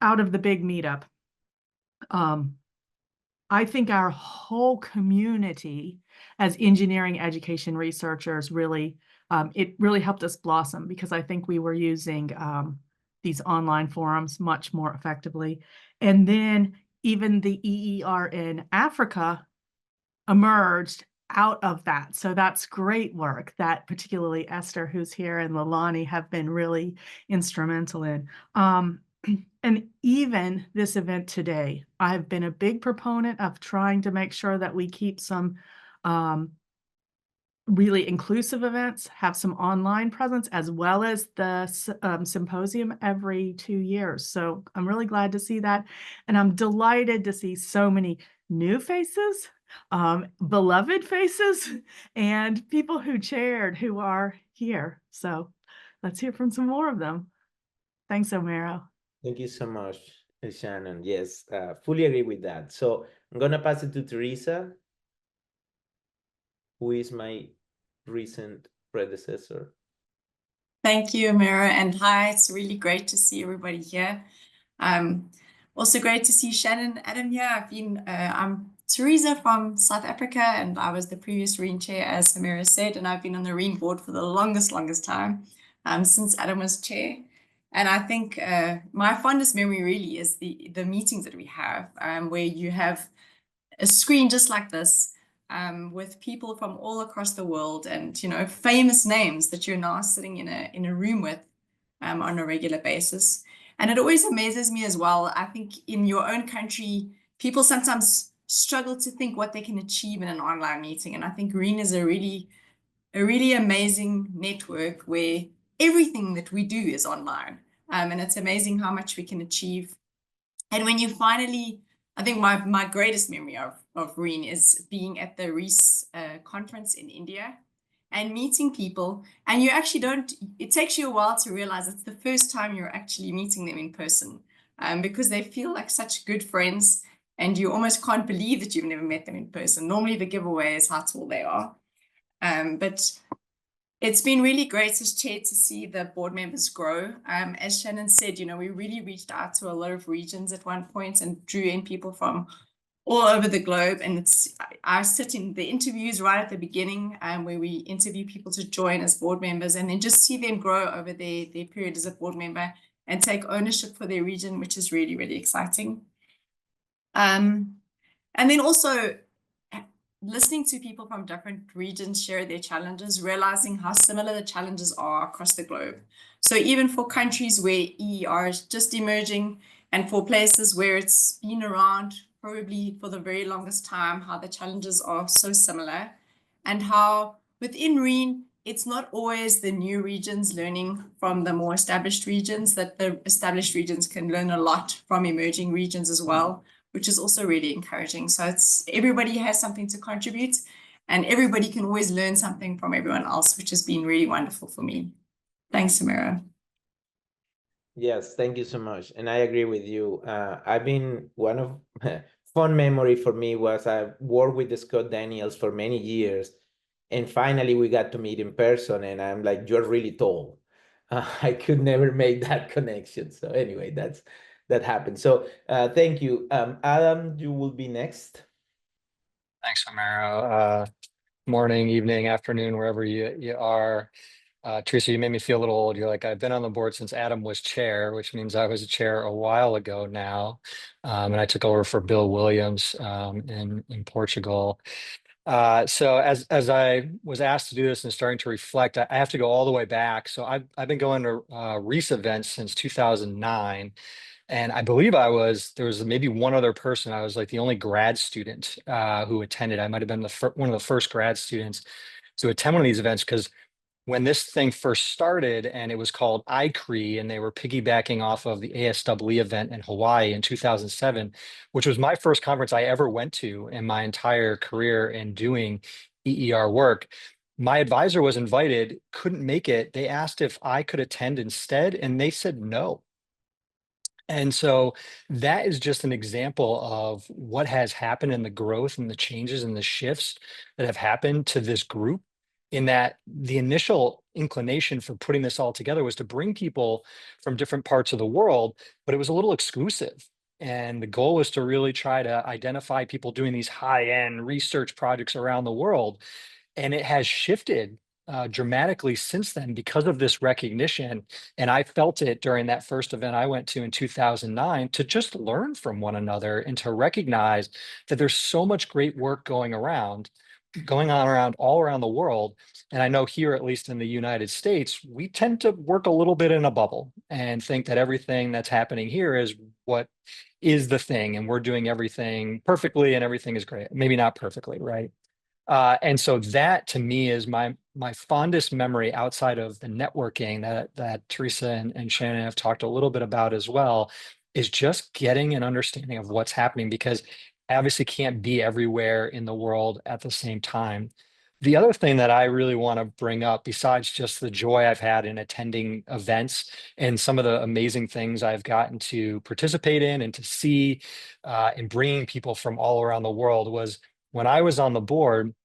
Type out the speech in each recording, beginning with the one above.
out of the big meetup, I think our whole community as engineering education researchers really, it really helped us blossom, because I think we were using these online forums much more effectively. And then even the EER in Africa emerged out of that. So that's great work that particularly Esther, who's here, and Lalani have been really instrumental in. And even this event today, I've been a big proponent of trying to make sure that we keep some really inclusive events, have some online presence, as well as the symposium every 2 years. So I'm really glad to see that. And I'm delighted to see so many new faces, beloved faces, and people who chaired who are here. So let's hear from some more of them. Thanks, Omero. Thank you so much, Shannon. Yes, fully agree with that. So I'm gonna pass it to Teresa, who is my recent predecessor. Thank you, Amira, and hi. It's really great to see everybody here. Also great to see Shannon, Adam here. I'm Teresa from South Africa, and I was the previous REEN chair, as Amira said, and I've been on the REEN board for the longest time, since Adam was chair. And I think my fondest memory really is the meetings that we have, where you have a screen just like this, with people from all across the world, and famous names that you're now sitting in a room with on a regular basis. And it always amazes me as well. I think in your own country, people sometimes struggle to think what they can achieve in an online meeting. And I think REEN is a really amazing network where everything that we do is online. And it's amazing how much we can achieve. And when you finally, I think my greatest memory of REEN is being at the REES conference in India and meeting people. And you actually it takes you a while to realize it's the first time you're actually meeting them in person, because they feel like such good friends, and you almost can't believe that you've never met them in person. Normally the giveaway is how tall they are. But it's been really great as chair to see the board members grow. As Shannon said, we really reached out to a lot of regions at one point and drew in people from all over the globe. And I sit in the interviews right at the beginning, where we interview people to join as board members, and then just see them grow over their period as a board member and take ownership for their region, which is really, really exciting. And then also listening to people from different regions share their challenges, realizing how similar the challenges are across the globe. So even for countries where EER is just emerging, and for places where it's been around probably for the very longest time, how the challenges are so similar, and how within REEN, it's not always the new regions learning from the more established regions, that the established regions can learn a lot from emerging regions as well, which is also really encouraging. So everybody has something to contribute, and everybody can always learn something from everyone else, which has been really wonderful for me. Thanks, Samira. Yes, thank you so much. And I agree with you. I've been one of fun memory for me was I worked with Scott Daniels for many years, and finally we got to meet in person, and I'm like, you're really tall. I could never make that connection. So anyway, that happened. So thank you. Adam, you will be next. Thanks, Romero. Morning, evening, afternoon, wherever you are. Teresa, you made me feel a little old. You're like, I've been on the board since Adam was chair, which means I was a chair a while ago now. And I took over for Bill Williams in Portugal. So as I was asked to do this and starting to reflect, I have to go all the way back. So I've been going to REES events since 2009. And I believe there was maybe one other person. I was like the only grad student who attended. I might have been one of the first grad students to attend one of these events, because when this thing first started, and it was called ICRE, and they were piggybacking off of the ASWE event in Hawaii in 2007, which was my first conference I ever went to in my entire career in doing EER work. My advisor was invited, couldn't make it. They asked if I could attend instead, and they said no. And so that is just an example of what has happened in the growth and the changes and the shifts that have happened to this group. in that the initial inclination for putting this all together was to bring people from different parts of the world, but it was a little exclusive. And the goal was to really try to identify people doing these high-end research projects around the world. And it has shifted dramatically since then because of this recognition. And I felt it during that first event I went to in 2009, to just learn from one another and to recognize that there's so much great work going on around all around the world. And I know here, at least in the United States, we tend to work a little bit in a bubble and think that everything that's happening here is what is the thing, and we're doing everything perfectly and everything is great. Maybe not perfectly, right? And so that to me is my fondest memory outside of the networking that Teresa and Shannon have talked a little bit about as well, is just getting an understanding of what's happening, because I obviously can't be everywhere in the world at the same time. The other thing that I really want to bring up, besides just the joy I've had in attending events and some of the amazing things I've gotten to participate in and to see in bringing people from all around the world, was when I was on the board.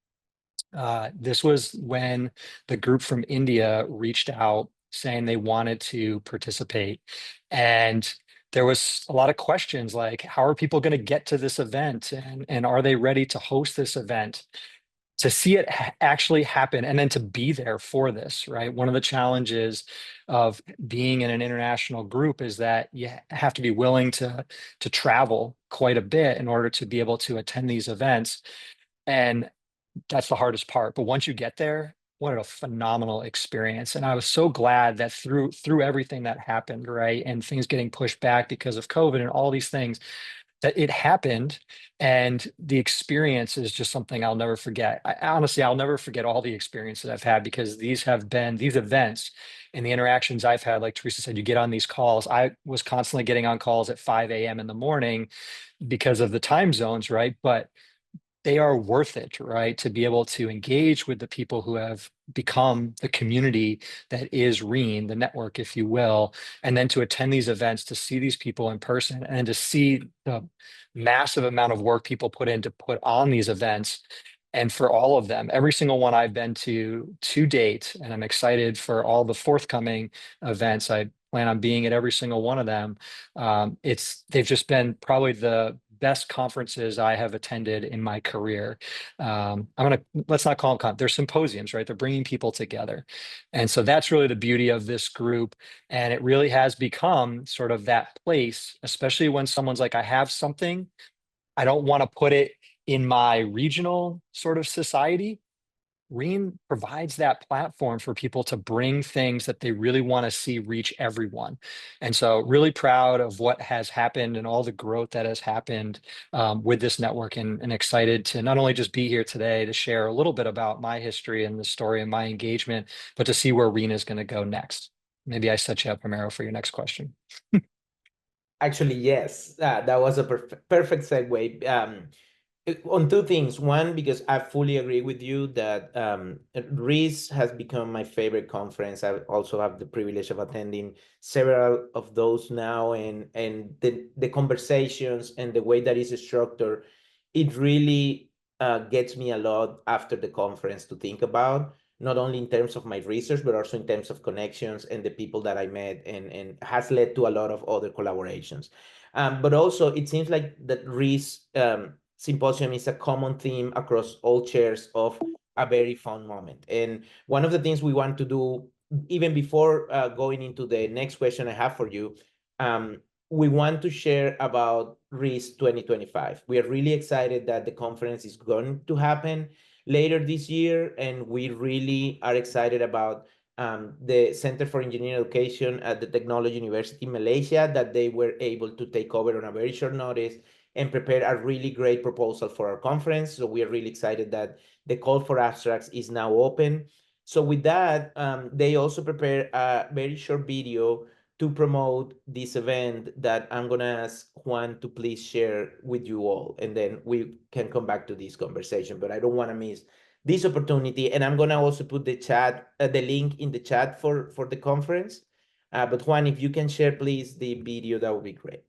This was when the group from India reached out saying they wanted to participate. And there was a lot of questions like, how are people going to get to this event? And are they ready to host this event? To see it actually happen and then to be there for this, right? One of the challenges of being in an international group is that you have to be willing to travel quite a bit in order to be able to attend these events. And that's the hardest part. But once you get there, what a phenomenal experience. And I was so glad that through everything that happened, right? And things getting pushed back because of COVID and all these things, that it happened. And the experience is just something I'll never forget. Honestly, I'll never forget all the experiences I've had, because these have been these events and the interactions I've had. Like Teresa said, you get on these calls. I was constantly getting on calls at 5 a.m. in the morning because of the time zones, right? But they are worth it, right? To be able to engage with the people who have become the community that is REEN, the network, if you will, and then to attend these events, to see these people in person, and to see the massive amount of work people put in to put on these events. And for all of them, every single one I've been to date, and I'm excited for all the forthcoming events. I plan on being at every single one of them. They've just been probably the best conferences I have attended in my career. Let's not call them they're symposiums, right? They're bringing people together. And so that's really the beauty of this group. And it really has become sort of that place, especially when someone's like, I have something, I don't want to put it in my regional sort of society. REEN provides that platform for people to bring things that they really want to see reach everyone. And so really proud of what has happened and all the growth that has happened with this network, and excited to not only just be here today to share a little bit about my history and the story and my engagement, but to see where REEN is going to go next. Maybe I set you up, Romero, for your next question. Actually, yes, that was a perfect segue. On two things. One, because I fully agree with you that REES has become my favorite conference. I also have the privilege of attending several of those now, and the conversations and the way that it's structured, it really gets me a lot after the conference to think about, not only in terms of my research, but also in terms of connections and the people that I met, and has led to a lot of other collaborations. But also, it seems like that REES symposium is a common theme across all chairs of a very fun moment. And one of the things we want to do, even before going into the next question I have for you, we want to share about REES 2025. We are really excited that the conference is going to happen later this year, and we really are excited about the Center for Engineering Education at the Technology University in Malaysia, that they were able to take over on a very short notice and prepare a really great proposal for our conference. So we are really excited that the call for abstracts is now open. So with that, they also prepare a very short video to promote this event that I'm gonna ask Juan to please share with you all, and then we can come back to this conversation. But I don't want to miss this opportunity, and I'm gonna also put the link in the chat for the conference. But Juan, if you can share please the video, that would be great.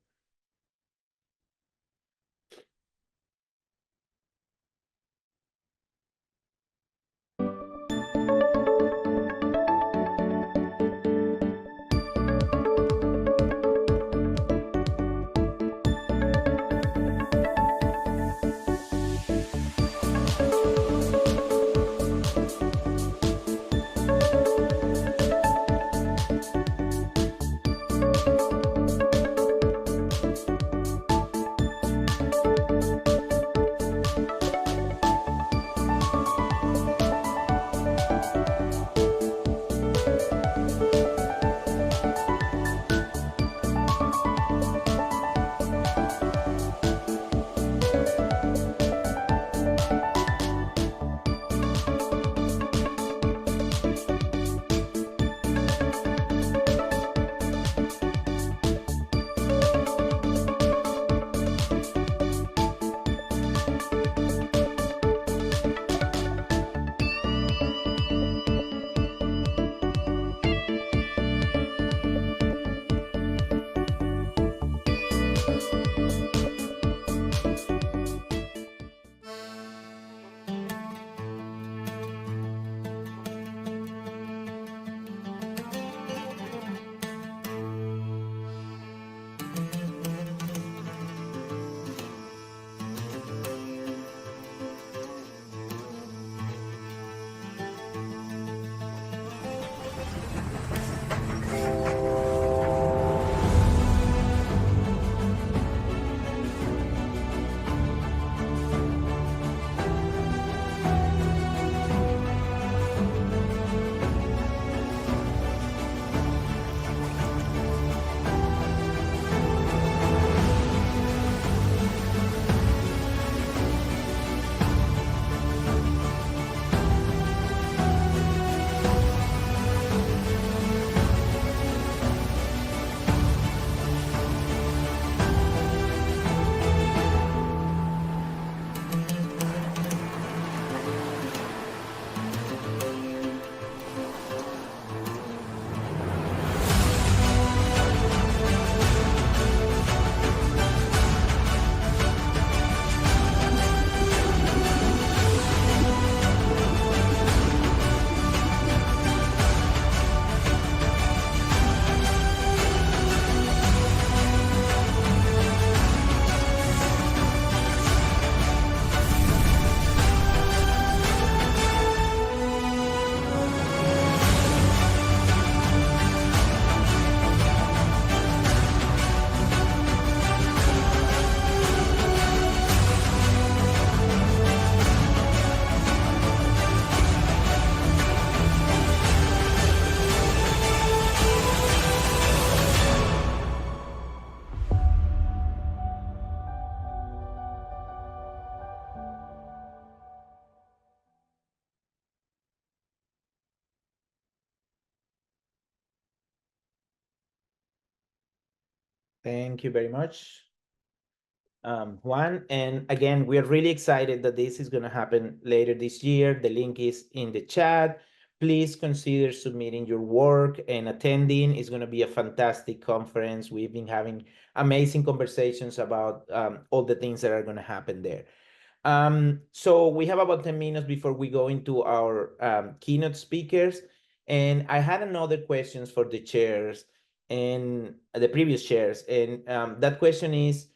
Thank you very much, Juan. And again, we're really excited that this is going to happen later this year. The link is in the chat. Please consider submitting your work and attending. It's going to be a fantastic conference. We've been having amazing conversations about all the things that are going to happen there. So we have about 10 minutes before we go into our keynote speakers. And I had another questions for the chairs and the previous chairs. And that question is,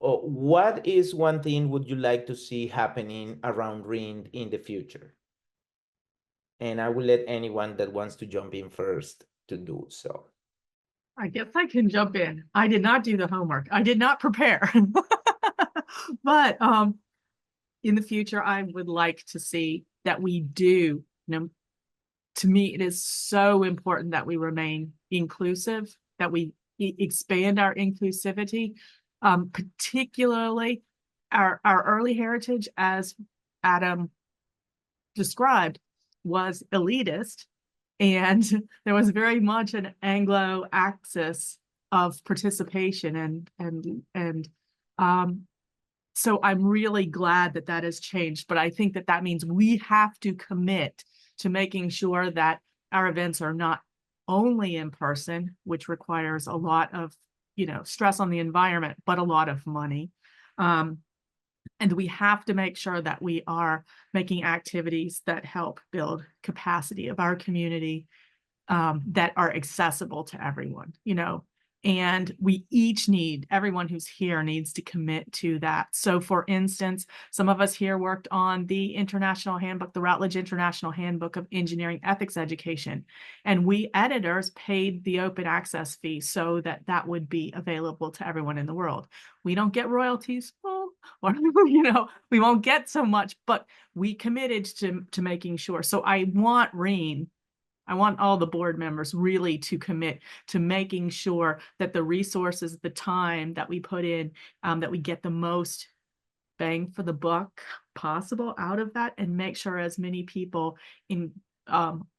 what is one thing would you like to see happening around REEN in the future? And I will let anyone that wants to jump in first to do so. I guess I can jump in. I did not do the homework. I did not prepare. But in the future, I would like to see that we do, to me, it is so important that we remain inclusive, that we expand our inclusivity, particularly our early heritage, as Adam described, was elitist. And there was very much an Anglo axis of participation. So I'm really glad that that has changed. But I think that that means we have to commit to making sure that our events are not only in person, which requires a lot of, stress on the environment, but a lot of money. And we have to make sure that we are making activities that help build capacity of our community, that are accessible to everyone, and we each everyone who's here needs to commit to that. So for instance, some of us here worked on the International Handbook, the Routledge International Handbook of Engineering Ethics Education, and we editors paid the open access fee so that that would be available to everyone in the world. We don't get royalties, or we won't get so much, but we committed to making sure. So I want all the board members really to commit to making sure that the resources, the time that we put in, that we get the most bang for the buck possible out of that, and make sure as many people in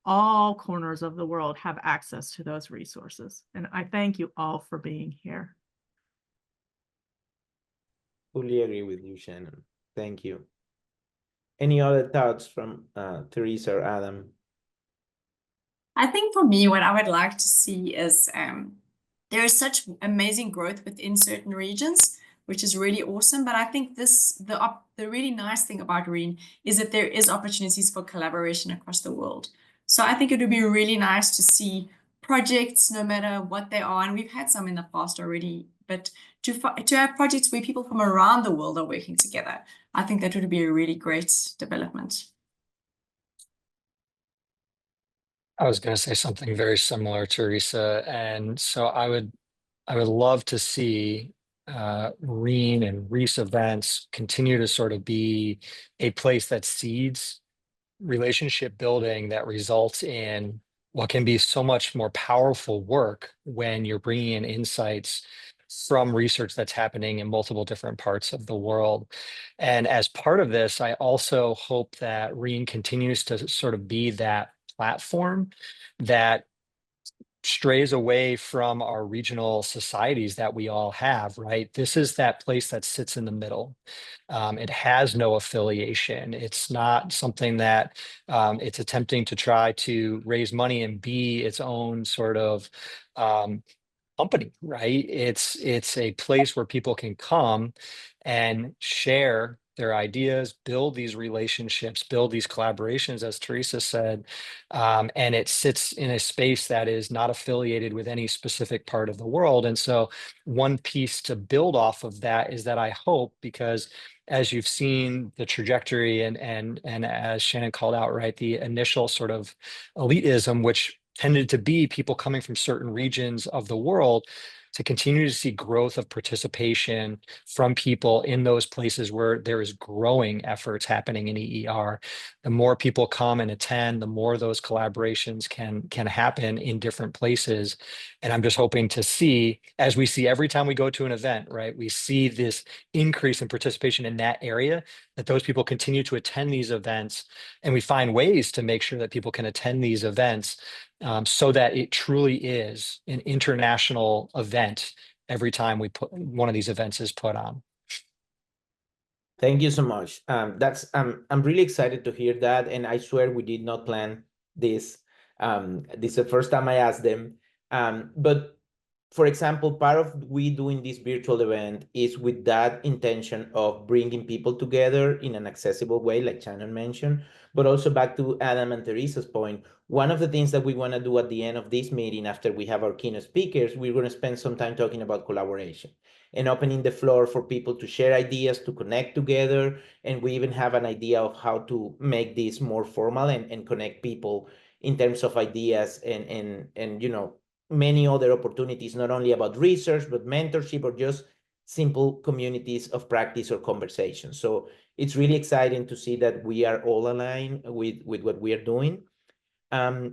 all corners of the world have access to those resources. And I thank you all for being here. Fully agree with you, Shannon. Thank you. Any other thoughts from Teresa or Adam? I think for me, what I would like to see is there is such amazing growth within certain regions, which is really awesome. But I think the really nice thing about REEN is that there is opportunities for collaboration across the world. So I think it would be really nice to see projects, no matter what they are, and we've had some in the past already, but to have projects where people from around the world are working together, I think that would be a really great development. I was going to say something very similar, Teresa. And so I would love to see REEN and REES events continue to sort of be a place that seeds relationship building that results in what can be so much more powerful work when you're bringing in insights from research that's happening in multiple different parts of the world. And as part of this, I also hope that REEN continues to sort of be that platform that strays away from our regional societies that we all have, right? This is that place that sits in the middle. It has no affiliation. It's not something that it's attempting to try to raise money and be its own sort of company, right? It's a place where people can come and share their ideas, build these relationships, build these collaborations, as Teresa said, and it sits in a space that is not affiliated with any specific part of the world. And so one piece to build off of that is that I hope, because as you've seen the trajectory and as Shannon called out, right, the initial sort of elitism, which tended to be people coming from certain regions of the world, to continue to see growth of participation from people in those places where there is growing efforts happening in EER. The more people come and attend, the more those collaborations can happen in different places. And I'm just hoping to see, as we see every time we go to an event, right, we see this increase in participation in that area, that those people continue to attend these events, and we find ways to make sure that people can attend these events so that it truly is an international event every time we put one of these events is put on. Thank you so much. I'm really excited to hear that, and I swear we did not plan this. This is the first time I asked them. But for example, part of we doing this virtual event is with that intention of bringing people together in an accessible way, like Shannon mentioned, but also back to Adam and Teresa's point. One of the things that we want to do at the end of this meeting, after we have our keynote speakers, we're going to spend some time talking about collaboration and opening the floor for people to share ideas, to connect together. And we even have an idea of how to make this more formal and connect people in terms of ideas and many other opportunities, not only about research, but mentorship or just simple communities of practice or conversation. So it's really exciting to see that we are all aligned with what we are doing.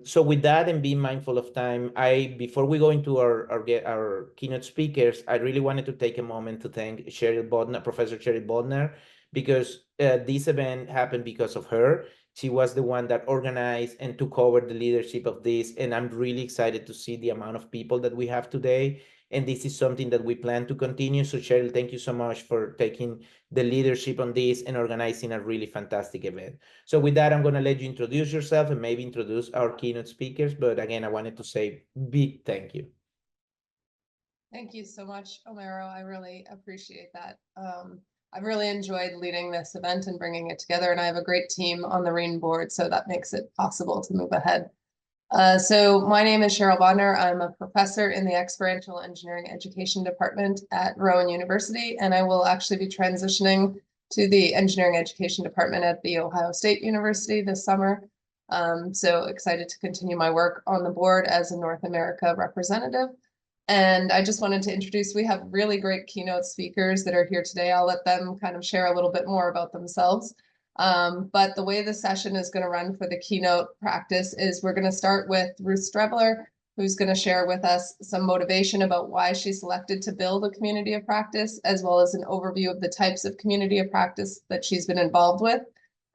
So with that and being mindful of time, before we go into our keynote speakers, I really wanted to take a moment to thank Professor Cheryl Bodnar, because this event happened because of her. She was the one that organized and took over the leadership of this, and I'm really excited to see the amount of people that we have today. And this is something that we plan to continue. So Cheryl, thank you so much for taking the leadership on this and organizing a really fantastic event. So with that, I'm going to let you introduce yourself and maybe introduce our keynote speakers. But again, I wanted to say big thank you. Thank you so much, Homero. I really appreciate that. I've really enjoyed leading this event and bringing it together, and I have a great team on the REES board, so that makes it possible to move ahead. So my name is Cheryl Bodnar. I'm a professor in the Experiential Engineering Education Department at Rowan University, and I will actually be transitioning to the Engineering Education Department at The Ohio State University this summer. So excited to continue my work on the board as a North America representative. And I just wanted to introduce, we have really great keynote speakers that are here today. I'll let them kind of share a little bit more about themselves. But the way the session is going to run for the keynote practice is we're going to start with Ruth Strebler, who's going to share with us some motivation about why she selected to build a community of practice, as well as an overview of the types of community of practice that she's been involved with.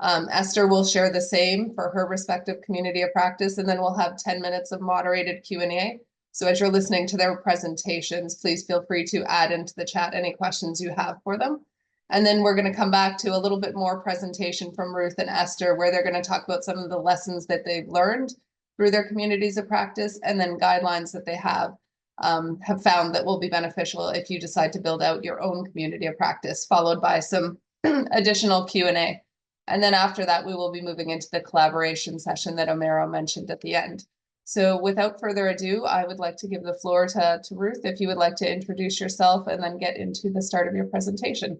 Esther will share the same for her respective community of practice, and then we'll have 10 minutes of moderated Q&A. So as you're listening to their presentations, please feel free to add into the chat any questions you have for them. And then we're going to come back to a little bit more presentation from Ruth and Esther, where they're going to talk about some of the lessons that they've learned through their communities of practice, and then guidelines that they have found that will be beneficial if you decide to build out your own community of practice, followed by some additional Q&A. And then after that, we will be moving into the collaboration session that Homero mentioned at the end. So without further ado, I would like to give the floor to Ruth, if you would like to introduce yourself and then get into the start of your presentation.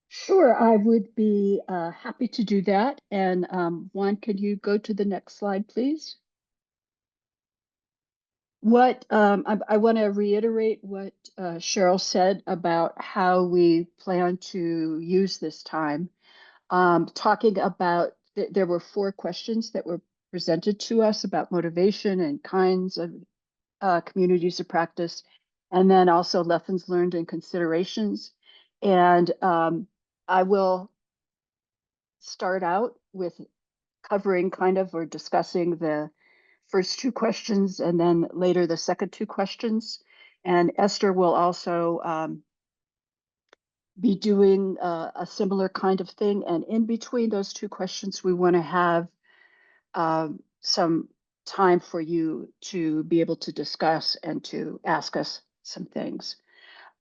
Sure, I would be happy to do that. And Juan, could you go to the next slide, please? I want to reiterate what Cheryl said about how we plan to use this time. Talking about, there were 4 questions that were presented to us about motivation and kinds of communities of practice, and then also lessons learned and considerations. And I will start out with covering kind of or discussing the first 2 questions and then later the second 2 questions. And Esther will also be doing a similar kind of thing. And in between those 2 questions, we want to have some time for you to be able to discuss and to ask us some things.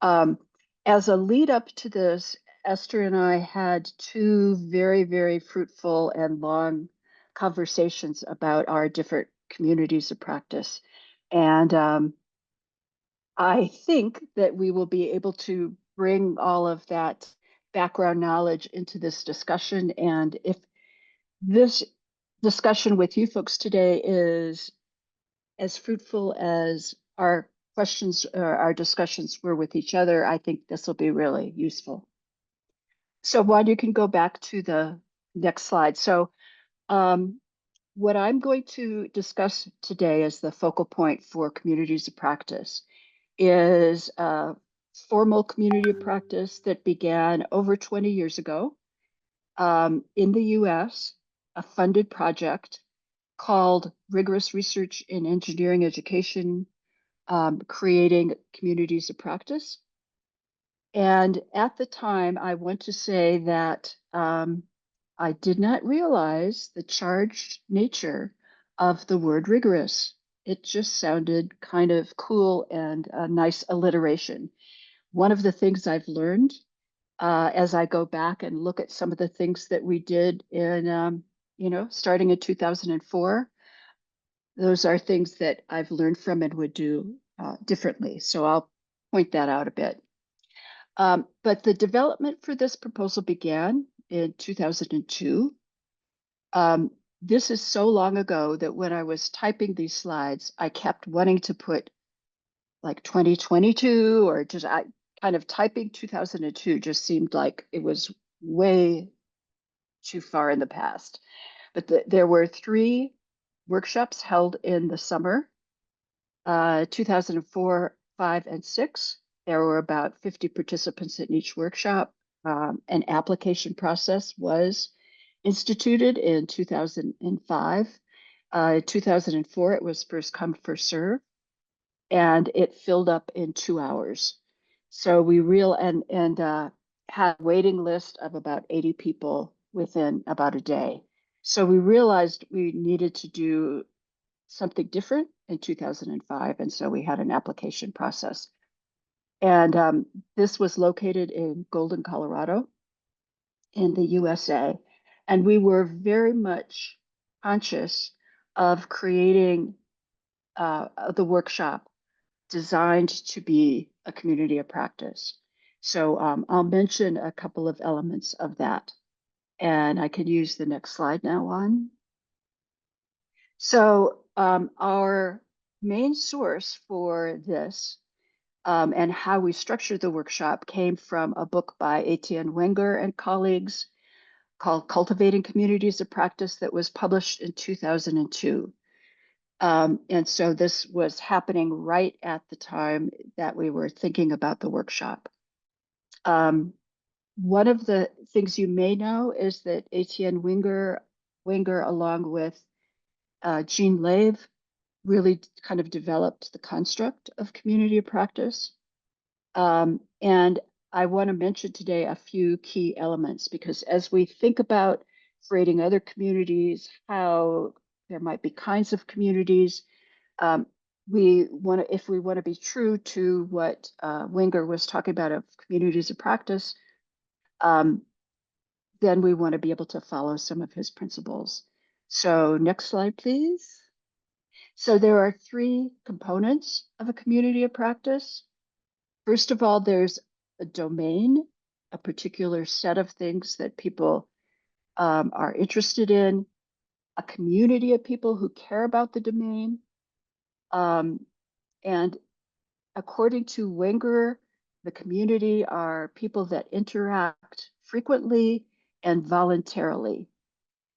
As a lead up to this, Esther and I had 2 very, very fruitful and long conversations about our different communities of practice. And I think that we will be able to bring all of that background knowledge into this discussion. And if this discussion with you folks today is as fruitful as our questions or our discussions were with each other, I think this will be really useful. So Juan, you can go back to the next slide. So what I'm going to discuss today as the focal point for communities of practice is a formal community of practice that began over 20 years ago in the US, a funded project called Rigorous Research in Engineering Education, creating communities of practice. And at the time, I want to say that I did not realize the charged nature of the word rigorous. It just sounded kind of cool and a nice alliteration. One of the things I've learned as I go back and look at some of the things that we did in, starting in 2004, those are things that I've learned from and would do differently. So I'll point that out a bit. But the development for this proposal began in 2002. This is so long ago that when I was typing these slides, I kept wanting to put like 2022 or just kind of typing 2002 just seemed like it was way too far in the past. But there were 3 workshops held in the summer, 2004, 5, and 6. There were about 50 participants in each workshop. An application process was instituted in 2005. 2004, it was first come, first serve, and it filled up in 2 hours. So we had a waiting list of about 80 people within about a day. So we realized we needed to do something different in 2005, and so we had an application process. And this was located in Golden, Colorado, in the USA. And we were very much conscious of creating the workshop designed to be a community of practice. So I'll mention a couple of elements of that. And I can use the next slide now on. So our main source for this and how we structured the workshop came from a book by Etienne Wenger and colleagues called Cultivating Communities of Practice that was published in 2002. And so this was happening right at the time that we were thinking about the workshop. One of the things you may know is that Etienne Wenger along with Jean Lave, really kind of developed the construct of community of practice. And I want to mention today a few key elements, because as we think about creating other communities, how there might be kinds of communities, if we want to be true to what Wenger was talking about of communities of practice, then we want to be able to follow some of his principles. So next slide, please. So there are 3 components of a community of practice. First of all, there's a domain, a particular set of things that people are interested in, a community of people who care about the domain. And according to Wenger, the community are people that interact frequently and voluntarily.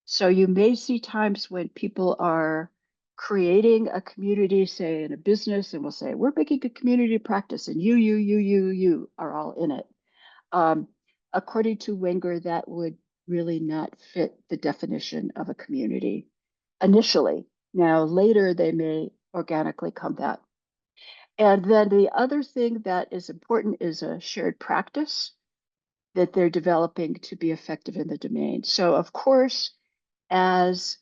So you may see times when people are creating a community, say in a business, and we'll say, we're making a community practice, and you are all in it. According to Wenger, that would really not fit the definition of a community initially. Now, later, they may organically come that. And then the other thing that is important is a shared practice that they're developing to be effective in the domain. So, of course, as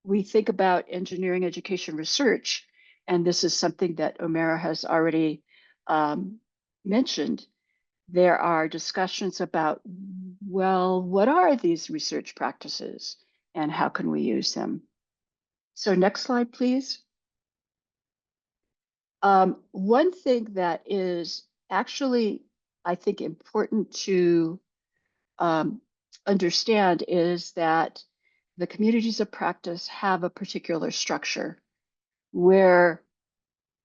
we think about engineering education research, and this is something that Omera has already mentioned, there are discussions about, well, what are these research practices and how can we use them? So next slide, please. One thing that is actually, I think, important to understand is that the communities of practice have a particular structure where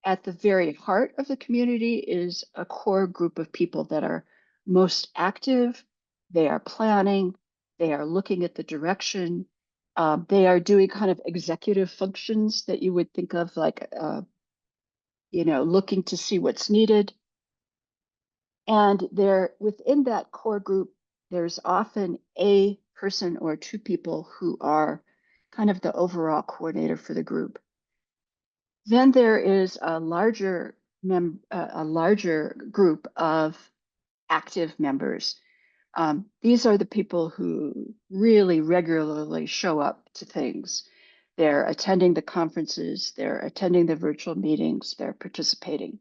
at the very heart of the community is a core group of people that are most active. They are planning, they are looking at the direction, they are doing kind of executive functions that you would think of like, looking to see what's needed. And there, within that core group, there's often a person or 2 people who are kind of the overall coordinator for the group. Then there is a larger group of active members. These are the people who really regularly show up to things. They're attending the conferences, they're attending the virtual meetings, they're participating.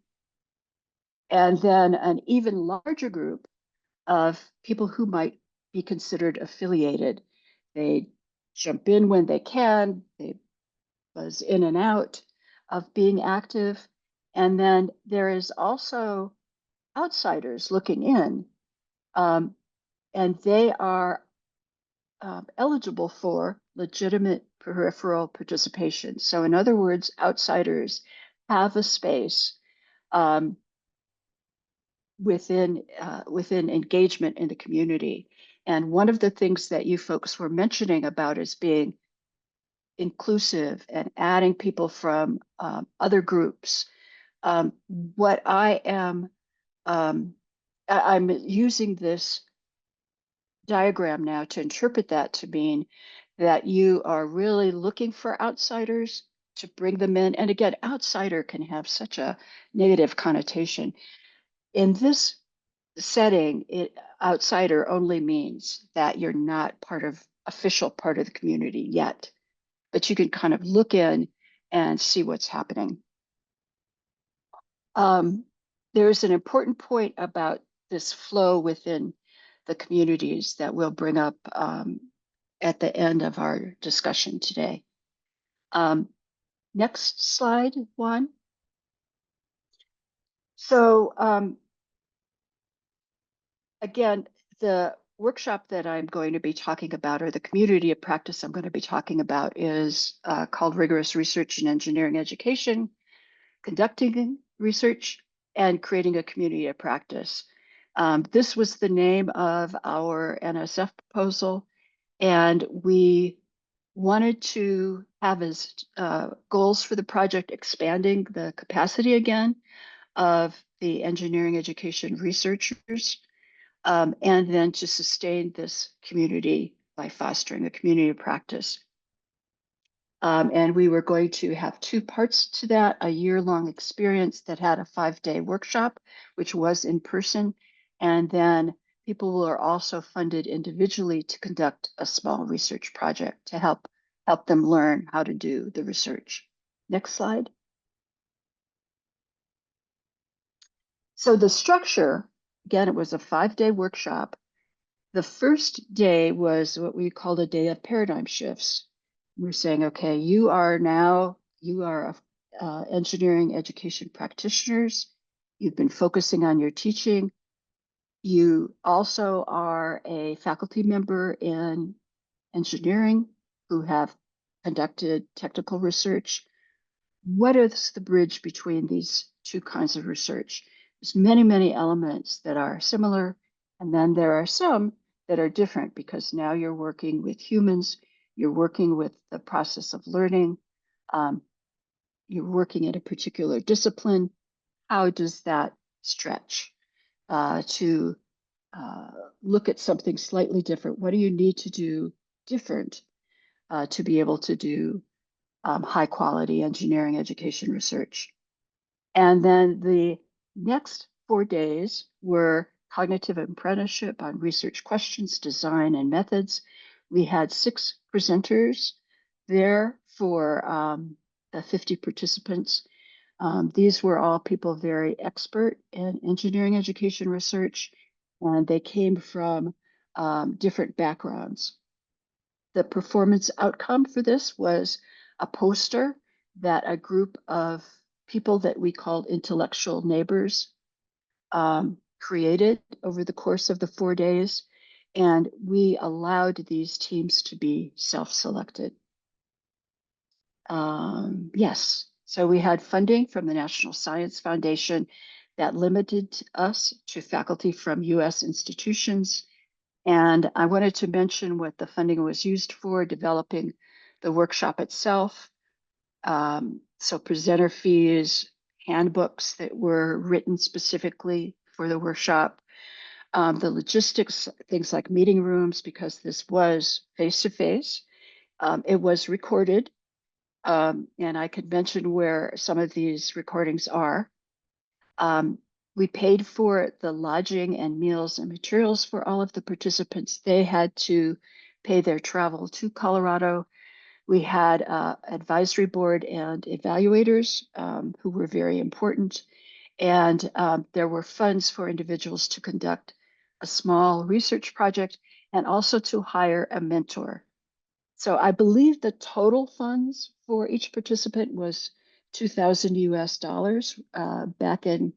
And then an even larger group of people who might be considered affiliated. They jump in when they can, they buzz in and out of being active. And then there is also outsiders looking in, and they are eligible for legitimate peripheral participation. So in other words, outsiders have a space within engagement in the community. And one of the things that you folks were mentioning about is being inclusive and adding people from other groups. What I am, I'm using this diagram now to interpret that to mean that you are really looking for outsiders to bring them in. And again, outsider can have such a negative connotation. In this setting, outsider only means that you're not official part of the community yet, but you can kind of look in and see what's happening. There's an important point about this flow within the communities that we'll bring up at the end of our discussion today. Next slide, Juan. So again, the workshop that I'm going to be talking about, or the community of practice I'm going to be talking about, is called Rigorous Research in Engineering Education, Conducting Research and Creating a Community of Practice. This was the name of our NSF proposal, and we wanted to have as goals for the project expanding the capacity again of the engineering education researchers, and then to sustain this community by fostering a community of practice. And we were going to have two parts to that: a year-long experience that had a 5-day workshop, which was in person, and then people were also funded individually to conduct a small research project to help them learn how to do the research. Next slide. So the structure, again, it was a 5-day workshop. The first day was what we called a day of paradigm shifts. We're saying, okay, you are engineering education practitioners. You've been focusing on your teaching. You also are a faculty member in engineering who have conducted technical research. What is the bridge between these two kinds of research? There's many, many elements that are similar, and then there are some that are different because now you're working with humans, you're working with the process of learning, you're working in a particular discipline. How does that stretch to look at something slightly different? What do you need to do different to be able to do high quality engineering education research? And then the next 4 days were cognitive apprenticeship on research questions, design, and methods. We had 6 presenters there for the 50 participants. These were all people very expert in engineering education research, and they came from different backgrounds. The performance outcome for this was a poster that a group of people that we called intellectual neighbors created over the course of the 4 days, and we allowed these teams to be self-selected. Yes, so we had funding from the National Science Foundation that limited us to faculty from US institutions. And I wanted to mention what the funding was used for: developing the workshop itself. So presenter fees, handbooks that were written specifically for the workshop, the logistics, things like meeting rooms, because this was face-to-face. It was recorded, and I could mention where some of these recordings are. We paid for the lodging and meals and materials for all of the participants. They had to pay their travel to Colorado. We had advisory board and evaluators who were very important. And there were funds for individuals to conduct a small research project and also to hire a mentor. So I believe the total funds for each participant was $2,000 US back in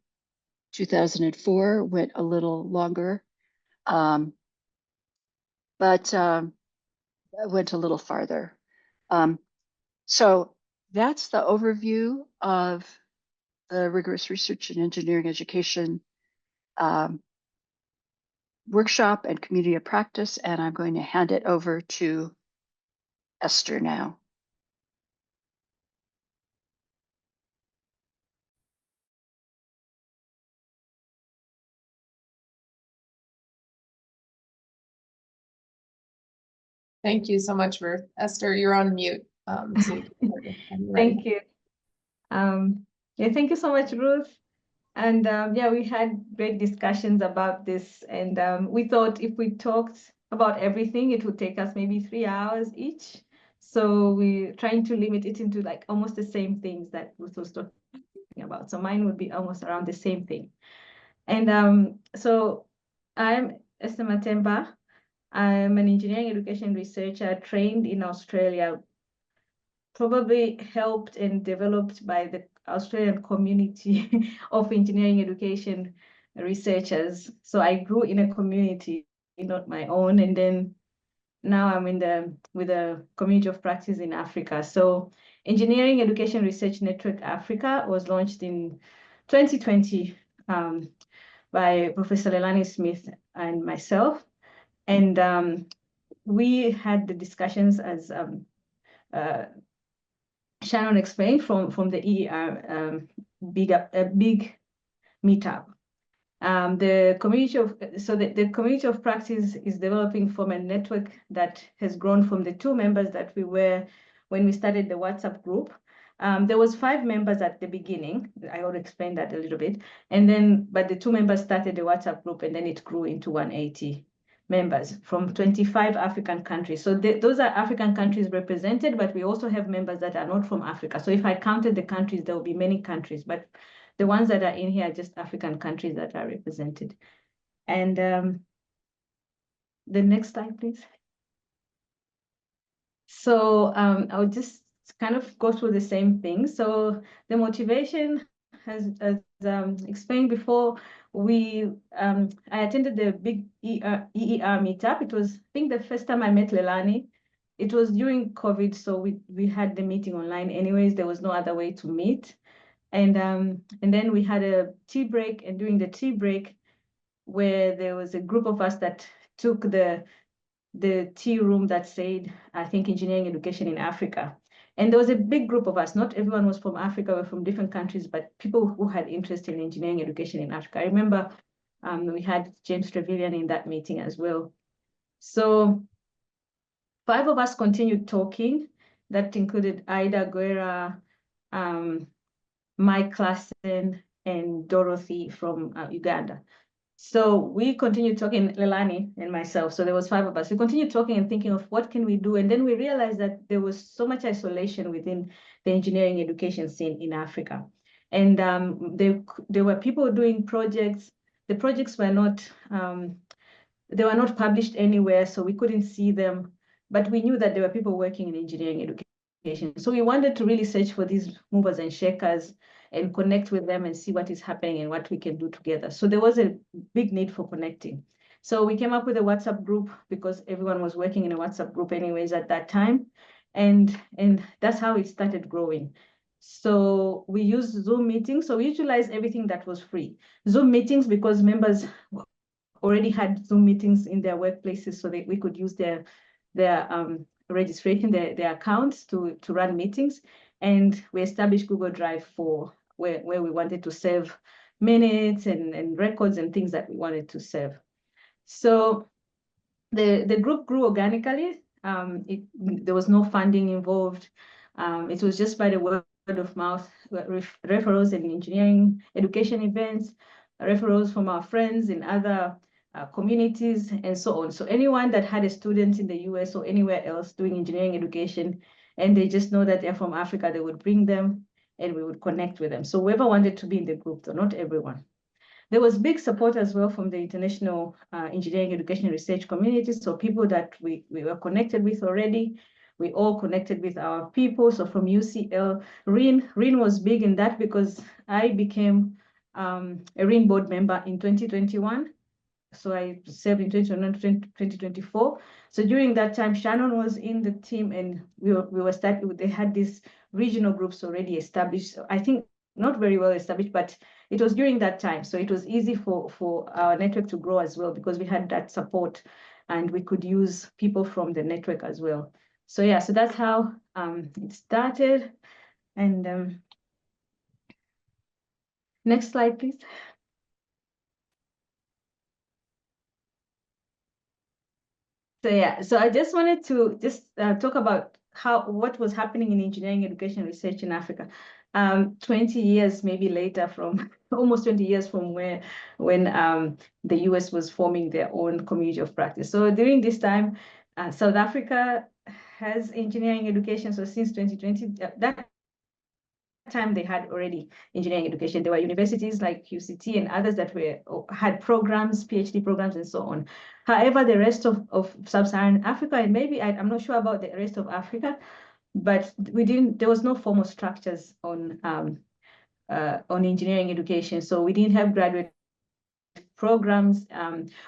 2004, went a little longer, but went a little farther. So that's the overview of the rigorous research and engineering education workshop and community of practice, and I'm going to hand it over to Esther now. Thank you so much, Ruth. Esther, you're on mute. So you can start when you're ready. Thank you. Yeah, thank you so much, Ruth. And yeah, we had great discussions about this. And we thought if we talked about everything, it would take us maybe 3 hours each. So we're trying to limit it into like almost the same things that Ruth was talking about. So mine would be almost around the same thing. And so I'm Esther Matemba. I'm an engineering education researcher trained in Australia, probably helped and developed by the Australian community of engineering education researchers. So I grew in a community, not my own, and then now I'm with the community of practice in Africa. So Engineering Education Research Network Africa was launched in 2020 by Professor Leilani Smith and myself. And we had the discussions as Shannon explained from the EER big meetup. The community of practice is developing from a network that has grown from the 2 members that we were when we started the WhatsApp group. There was 5 members at the beginning. I will explain that a little bit. But the 2 members started the WhatsApp group, and then it grew into 180 members from 25 African countries. So those are African countries represented, but we also have members that are not from Africa. So if I counted the countries, there will be many countries, but the ones that are in here are just African countries that are represented. And the next slide, please. So I'll just kind of go through the same thing. So the motivation, as explained before, I attended the big EER meetup. It was, I think, the first time I met Leilani. It was during COVID, so we had the meeting online anyways. There was no other way to meet. And then we had a tea break, and during the tea break, where there was a group of us that took the tea room that said, I think, Engineering Education in Africa. And there was a big group of us. Not everyone was from Africa, we're from different countries, but people who had interest in engineering education in Africa. I remember we had James Trevelyan in that meeting as well. So 5 of us continued talking. That included Ida Guerra, Mike Klassen, and Dorothy from Uganda. So we continued talking, Leilani and myself. So there was 5 of us. We continued talking and thinking of what can we do. And then we realized that there was so much isolation within the engineering education scene in Africa. And there were people doing projects. The projects were not, they were not published anywhere, so we couldn't see them. But we knew that there were people working in engineering education. So we wanted to really search for these movers and shakers and connect with them and see what is happening and what we can do together. So there was a big need for connecting. So we came up with a WhatsApp group because everyone was working in a WhatsApp group anyways at that time. And that's how it started growing. So we used Zoom meetings. So we utilized everything that was free. Zoom meetings, because members already had Zoom meetings in their workplaces, so that we could use their registration, their accounts to run meetings. And we established Google Drive for where we wanted to save minutes and records and things that we wanted to save. So the group grew organically. There was no funding involved. It was just by the word of mouth, referrals in engineering education events, referrals from our friends in other communities, and so on. So anyone that had a student in the US or anywhere else doing engineering education, and they just know that they're from Africa, they would bring them and we would connect with them. So whoever wanted to be in the group, though not everyone. There was big support as well from the international engineering education research community. So people that we were connected with already, we all connected with our people. So from UCL, REEN was big in that because I became a REEN board member in 2021. So I served in 2024. So during that time, Shannon was in the team and we were starting, they had these regional groups already established. I think not very well established, but it was during that time. So it was easy for our network to grow as well because we had that support and we could use people from the network as well. So yeah, so that's how it started. And next slide, please. So yeah, so I just wanted to just talk about what was happening in engineering education research in Africa. 20 years maybe later from almost 20 years from when the US was forming their own community of practice. So during this time, South Africa has engineering education. So since 2020, that time they had already engineering education. There were universities like UCT and others that had programs, PhD programs, and so on. However, the rest of sub-Saharan Africa, and maybe I'm not sure about the rest of Africa, but there was no formal structures on engineering education. So we didn't have graduate programs.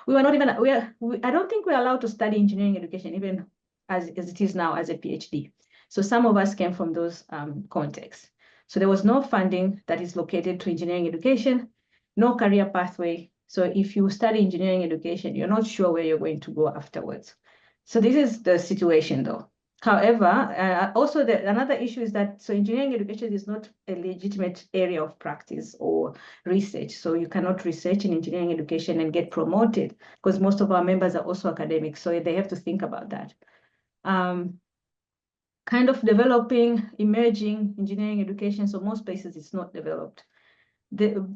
We were not even, I don't think we're allowed to study engineering education, even as it is now as a PhD. So some of us came from those contexts. So there was no funding that is located to engineering education, no career pathway. So if you study engineering education, you're not sure where you're going to go afterwards. So this is the situation though. However, also another issue is that engineering education is not a legitimate area of practice or research. So you cannot research in engineering education and get promoted because most of our members are also academics. So they have to think about that. Kind of developing, emerging engineering education. So most places it's not developed.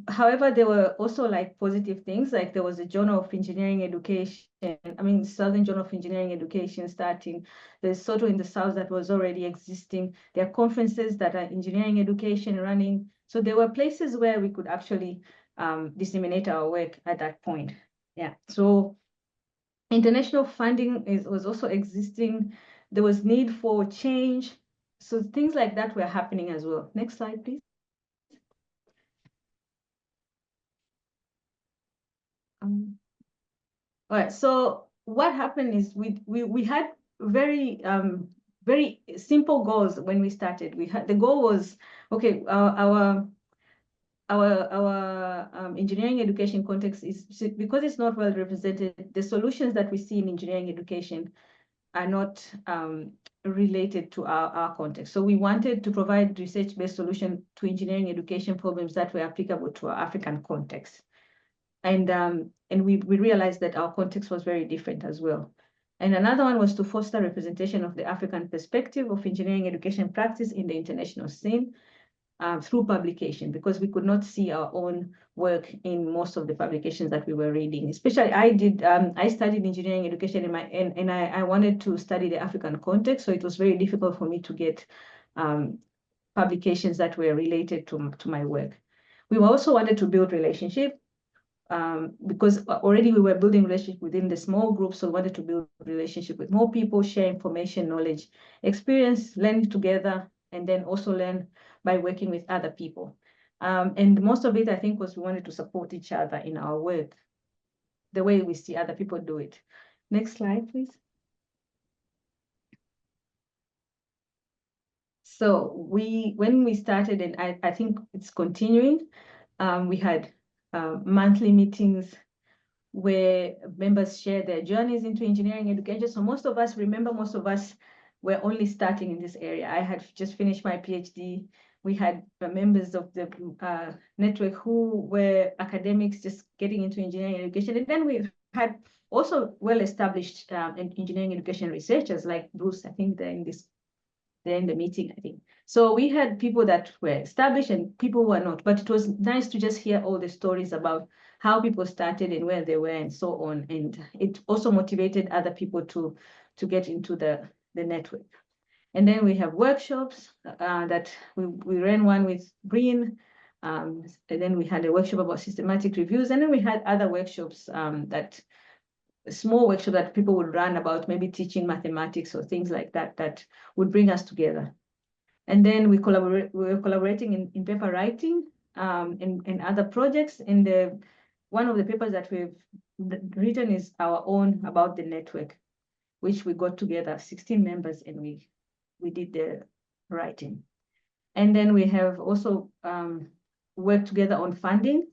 However, there were also like positive things, like there was a Journal of Engineering Education, Southern Journal of Engineering Education starting. There's Soto in the South that was already existing. There are conferences that are engineering education running. So there were places where we could actually disseminate our work at that point. Yeah, so international funding was also existing. There was need for change. So things like that were happening as well. Next slide, please. All right, so what happened is we had very very simple goals when we started. The goal was, okay, our engineering education context is, because it's not well represented, the solutions that we see in engineering education are not related to our context. So we wanted to provide research-based solution to engineering education problems that were applicable to our African context. And we realized that our context was very different as well. And another one was to foster representation of the African perspective of engineering education practice in the international scene through publication, because we could not see our own work in most of the publications that we were reading. Especially I studied engineering education and I wanted to study the African context, so it was very difficult for me to get publications that were related to my work. We also wanted to build relationship. Because already we were building relationship within the small group, so we wanted to build relationship with more people, share information, knowledge, experience, learn together, and then also learn by working with other people. And most of it, I think, was we wanted to support each other in our work, the way we see other people do it. Next slide, please. So when we started, and I think it's continuing, we had monthly meetings where members share their journeys into engineering education. So most of us were only starting in this area. I had just finished my PhD. We had members of the network who were academics just getting into engineering education. And then we had also well-established engineering education researchers like Bruce. I think they're there in the meeting, I think. So we had people that were established and people who were not, but it was nice to just hear all the stories about how people started and where they were and so on. And it also motivated other people to get into the network. And then we have workshops that we ran one with Green. And then we had a workshop about systematic reviews. And then we had other workshops small workshop that people would run about maybe teaching mathematics or things like that, that would bring us together. And then we were collaborating in paper writing and other projects. And one of the papers that we've written is our own about the network, which we got together 16 members and we did the writing. And then we have also worked together on funding.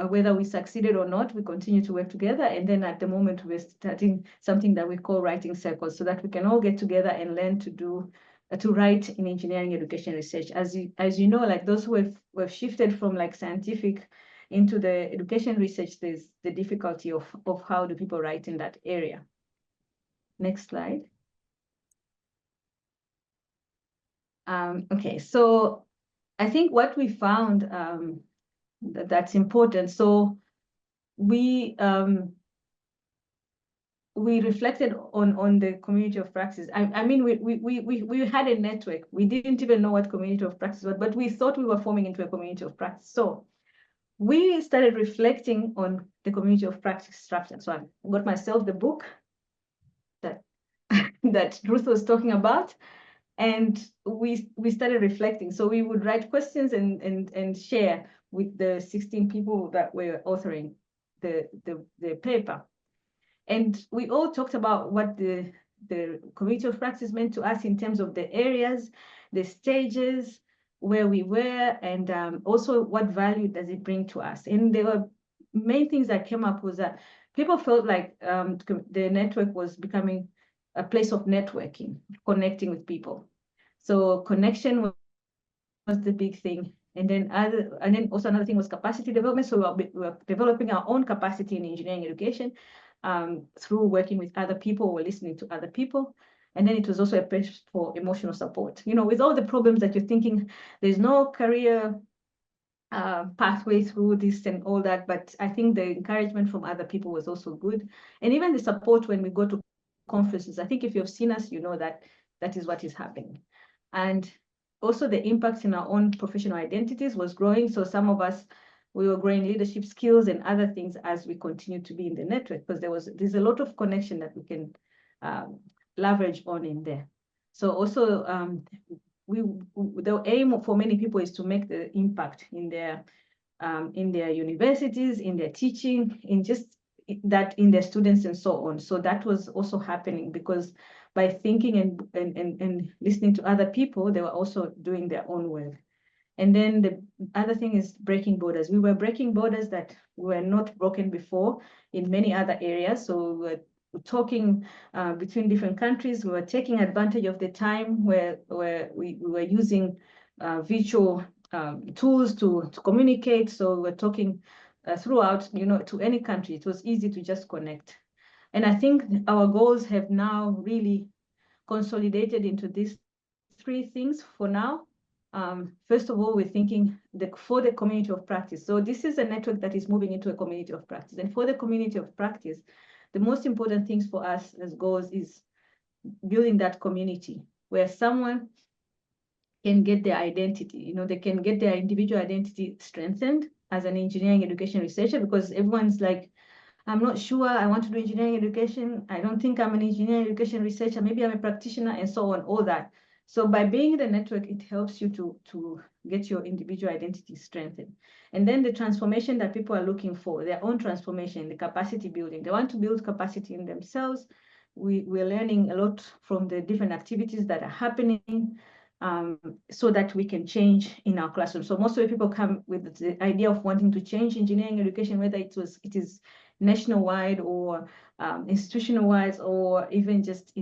Whether we succeeded or not, we continue to work together. And then at the moment, we're starting something that we call writing circles, so that we can all get together and learn to write in engineering education research. As you know, like those who have shifted from like scientific into the education research, there's the difficulty of how do people write in that area. Next slide. Okay, so I think what we found that's important. So we reflected on the community of practice. I mean, we had a network. We didn't even know what community of practice was, but we thought we were forming into a community of practice. So we started reflecting on the community of practice structure. So I got myself the book that that Ruth was talking about. And we started reflecting. So we would write questions and share with the 16 people that were authoring the paper. And we all talked about what the community of practice meant to us in terms of the areas, the stages, where we were, and also what value does it bring to us. And there were main things that came up was that people felt like the network was becoming a place of networking, connecting with people. So connection was the big thing. And then also another thing was capacity development. So we were developing our own capacity in engineering education through working with other people or listening to other people. And then it was also a place for emotional support. You know, with all the problems that you're thinking, there's no career pathway through this and all that, but I think the encouragement from other people was also good. And even the support when we go to conferences, I think if you've seen us, you know that that is what is happening. And also the impact in our own professional identities was growing. So some of us, we were growing leadership skills and other things as we continue to be in the network, because there's a lot of connection that we can leverage on in there. So also the aim for many people is to make the impact in their universities, in their teaching, in just that in their students and so on. So that was also happening because by thinking and listening to other people, they were also doing their own work. And then the other thing is breaking borders. We were breaking borders that were not broken before in many other areas. So we were talking between different countries. We were taking advantage of the time where we were using virtual tools to communicate. So we were talking throughout, you know, to any country. It was easy to just connect. And I think our goals have now really consolidated into these three things for now. First of all, we're thinking for the community of practice. So this is a network that is moving into a community of practice. And for the community of practice, the most important things for us as goals is building that community where someone can get their identity, you know, they can get their individual identity strengthened as an engineering education researcher, because everyone's like, I'm not sure I want to do engineering education. I don't think I'm an engineering education researcher. Maybe I'm a practitioner and so on, all that. So by being in the network, it helps you to get your individual identity strengthened. And then the transformation that people are looking for, their own transformation, the capacity building. They want to build capacity in themselves. We're learning a lot from the different activities that are happening so that we can change in our classroom. So most of the people come with the idea of wanting to change engineering education, whether it is nationwide or institutional-wise, or even just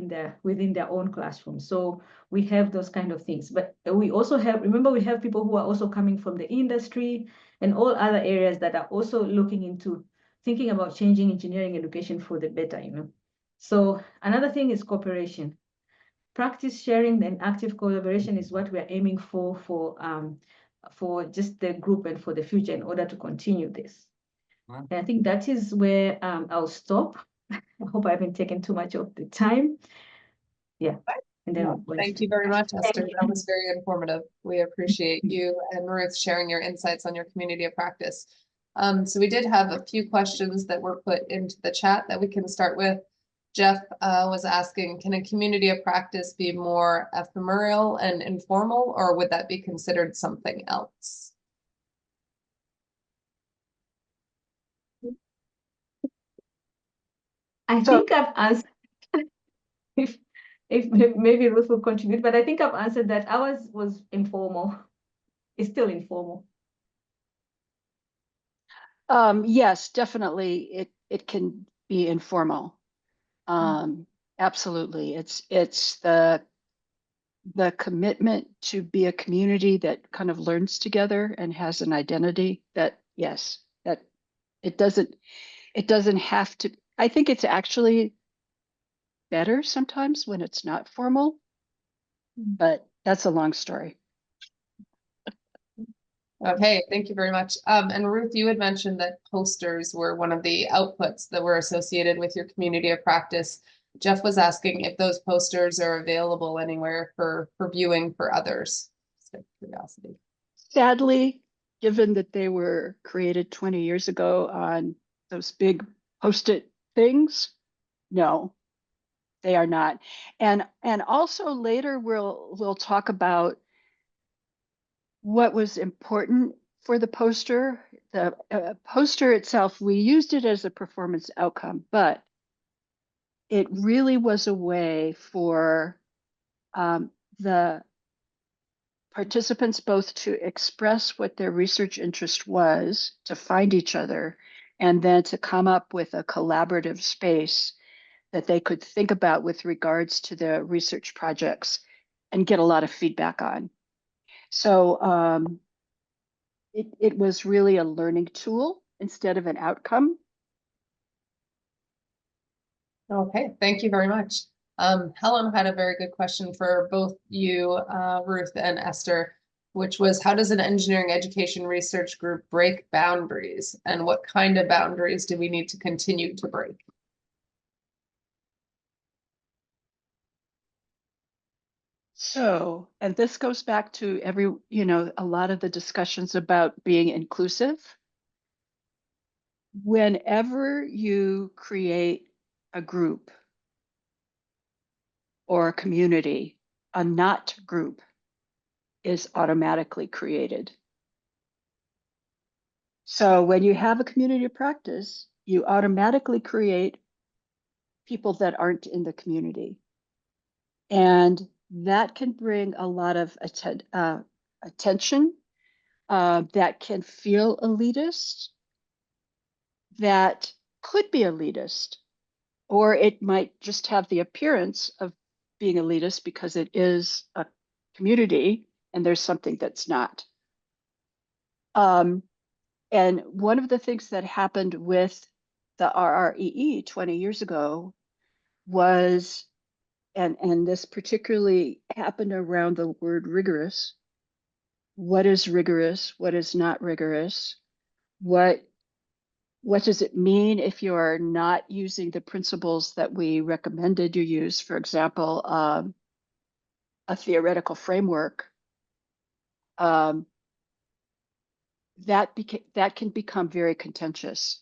within their own classroom. So we have those kind of things. But we also have, remember, we have people who are also coming from the industry and all other areas that are also looking into thinking about changing engineering education for the better, you know. So another thing is cooperation. practice sharing and active collaboration is what we're aiming for just the group and for the future in order to continue this. Wow. And I think that is where I'll stop. I hope I haven't taken too much of the time. Yeah. And then Thank you very much, Esther. That was very informative. We appreciate you and Ruth sharing your insights on your community of practice. So we did have a few questions that were put into the chat that we can start with. Jeff was asking, can a community of practice be more ephemeral and informal, or would that be considered something else? I think I've answered. If maybe Ruth will contribute, but I think I've answered that. Ours was informal. It's still informal. Yes, definitely. It can be informal. Absolutely. It's the commitment to be a community that kind of learns together and has an identity that, yes, that it doesn't have to. I think it's actually better sometimes when it's not formal, but that's a long story. Okay, thank you very much. And Ruth, you had mentioned that posters were one of the outputs that were associated with your community of practice. Jeff was asking if those posters are available anywhere for viewing for others. Just out of curiosity. Sadly, given that they were created 20 years ago on those big Post-it things, no, they are not. And also later we'll talk about what was important for the poster. The poster itself, we used it as a performance outcome, but it really was a way for the participants both to express what their research interest was, to find each other, and then to come up with a collaborative space that they could think about with regards to the research projects and get a lot of feedback on. So it was really a learning tool instead of an outcome. Okay, thank you very much. Helen had a very good question for both you, Ruth and Esther, which was, how does an engineering education research group break boundaries, and what kind of boundaries do we need to continue to break? So, and this goes back to a lot of the discussions about being inclusive. Whenever you create a group or a community, a not group is automatically created. So when you have a community of practice, you automatically create people that aren't in the community. And that can bring a lot of attention, that can feel elitist, that could be elitist, or it might just have the appearance of being elitist because it is a community and there's something that's not. And one of the things that happened with the RREE 20 years ago was, and this particularly happened around the word rigorous. What is rigorous? What is not rigorous? What does it mean if you are not using the principles that we recommended you use? For example, a theoretical framework. That can become very contentious.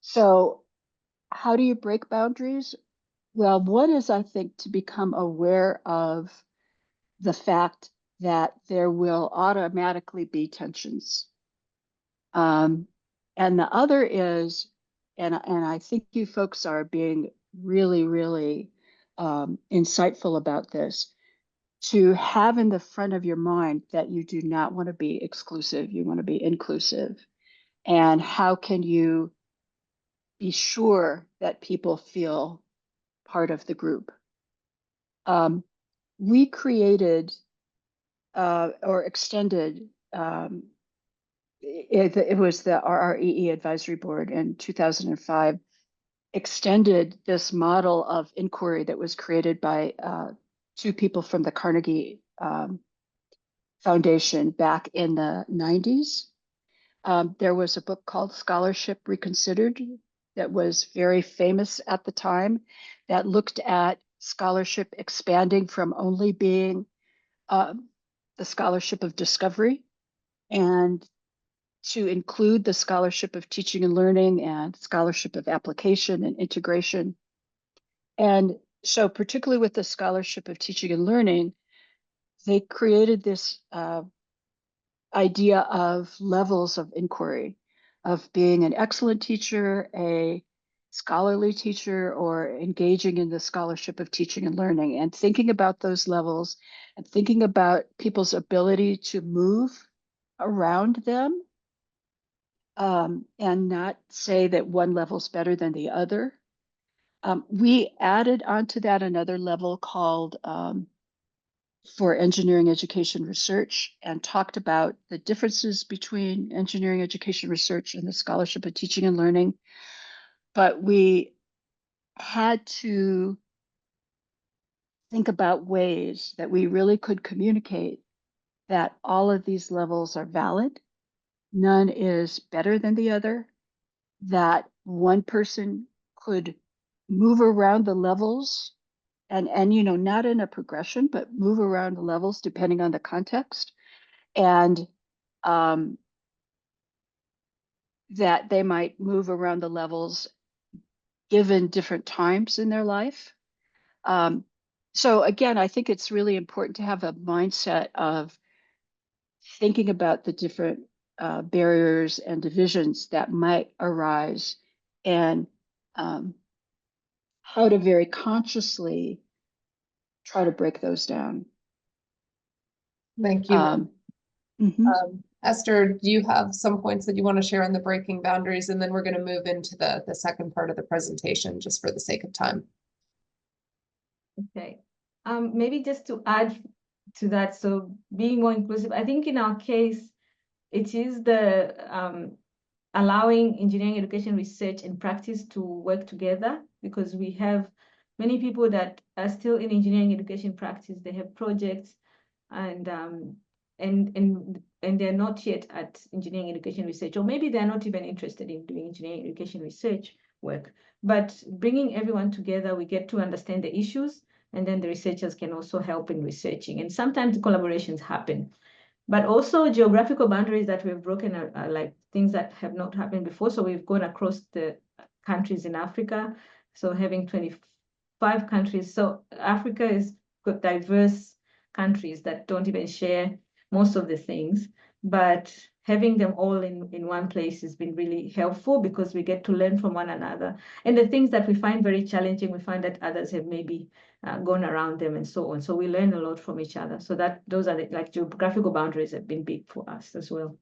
So how do you break boundaries? Well, one is, I think, to become aware of the fact that there will automatically be tensions. And the other is, and I think you folks are being really, really insightful about this, to have in the front of your mind that you do not want to be exclusive, you want to be inclusive. And how can you be sure that people feel part of the group? We created or extended, it was the RREE Advisory Board in 2005, extended this model of inquiry that was created by two people from the Carnegie Foundation back in the 90s. There was a book called Scholarship Reconsidered that was very famous at the time that looked at scholarship expanding from only being the scholarship of discovery and to include the scholarship of teaching and learning and scholarship of application and integration. And so particularly with the scholarship of teaching and learning, they created this idea of levels of inquiry, of being an excellent teacher, a scholarly teacher, or engaging in the scholarship of teaching and learning, and thinking about those levels and thinking about people's ability to move around them, and not say that one level's better than the other. We added onto that another level called for engineering education research and talked about the differences between engineering education research and the scholarship of teaching and learning. But we had to think about ways that we really could communicate that all of these levels are valid. None is better than the other, that one person could move around the levels and you know, not in a progression, but move around the levels depending on the context. And that they might move around the levels given different times in their life. So again, I think it's really important to have a mindset of thinking about the different barriers and divisions that might arise and how to very consciously try to break those down. Thank you. Mhm. Esther, do you have some points that you want to share on the breaking boundaries? And then we're going to move into the second part of the presentation just for the sake of time. Okay. Maybe just to add to that, so being more inclusive, I think in our case, it is the allowing engineering education research and practice to work together, because we have many people that are still in engineering education practice. They have projects and they're not yet at engineering education research, or maybe they're not even interested in doing engineering education research work. But bringing everyone together, we get to understand the issues, and then the researchers can also help in researching. And sometimes collaborations happen. But also geographical boundaries that we've broken are like things that have not happened before. So we've gone across the countries in Africa. So having 25 countries. So Africa is got diverse countries that don't even share most of the things. But having them all in one place has been really helpful, because we get to learn from one another. And the things that we find very challenging, we find that others have maybe gone around them and so on. So we learn a lot from each other. So that those are like geographical boundaries have been big for us as well.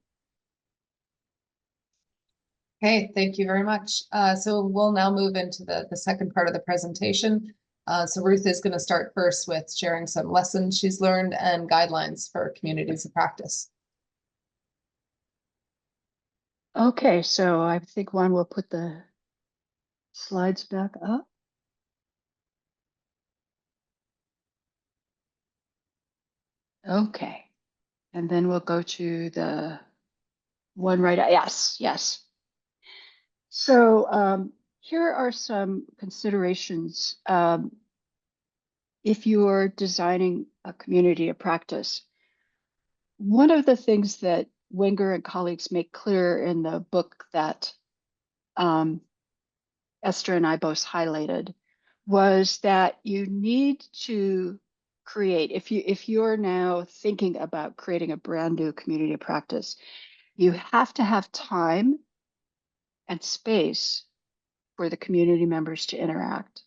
Okay, thank you very much. So we'll now move into the second part of the presentation. So Ruth is going to start first with sharing some lessons she's learned and guidelines for communities of practice. Okay, so I think Juan will put the slides back up. Okay, and then we'll go to the one right. Yes. So here are some considerations if you're designing a community of practice. One of the things that Wenger and colleagues make clear in the book that Esther and I both highlighted was that you need to create, if you're now thinking about creating a brand new community of practice, you have to have time and space for the community members to interact.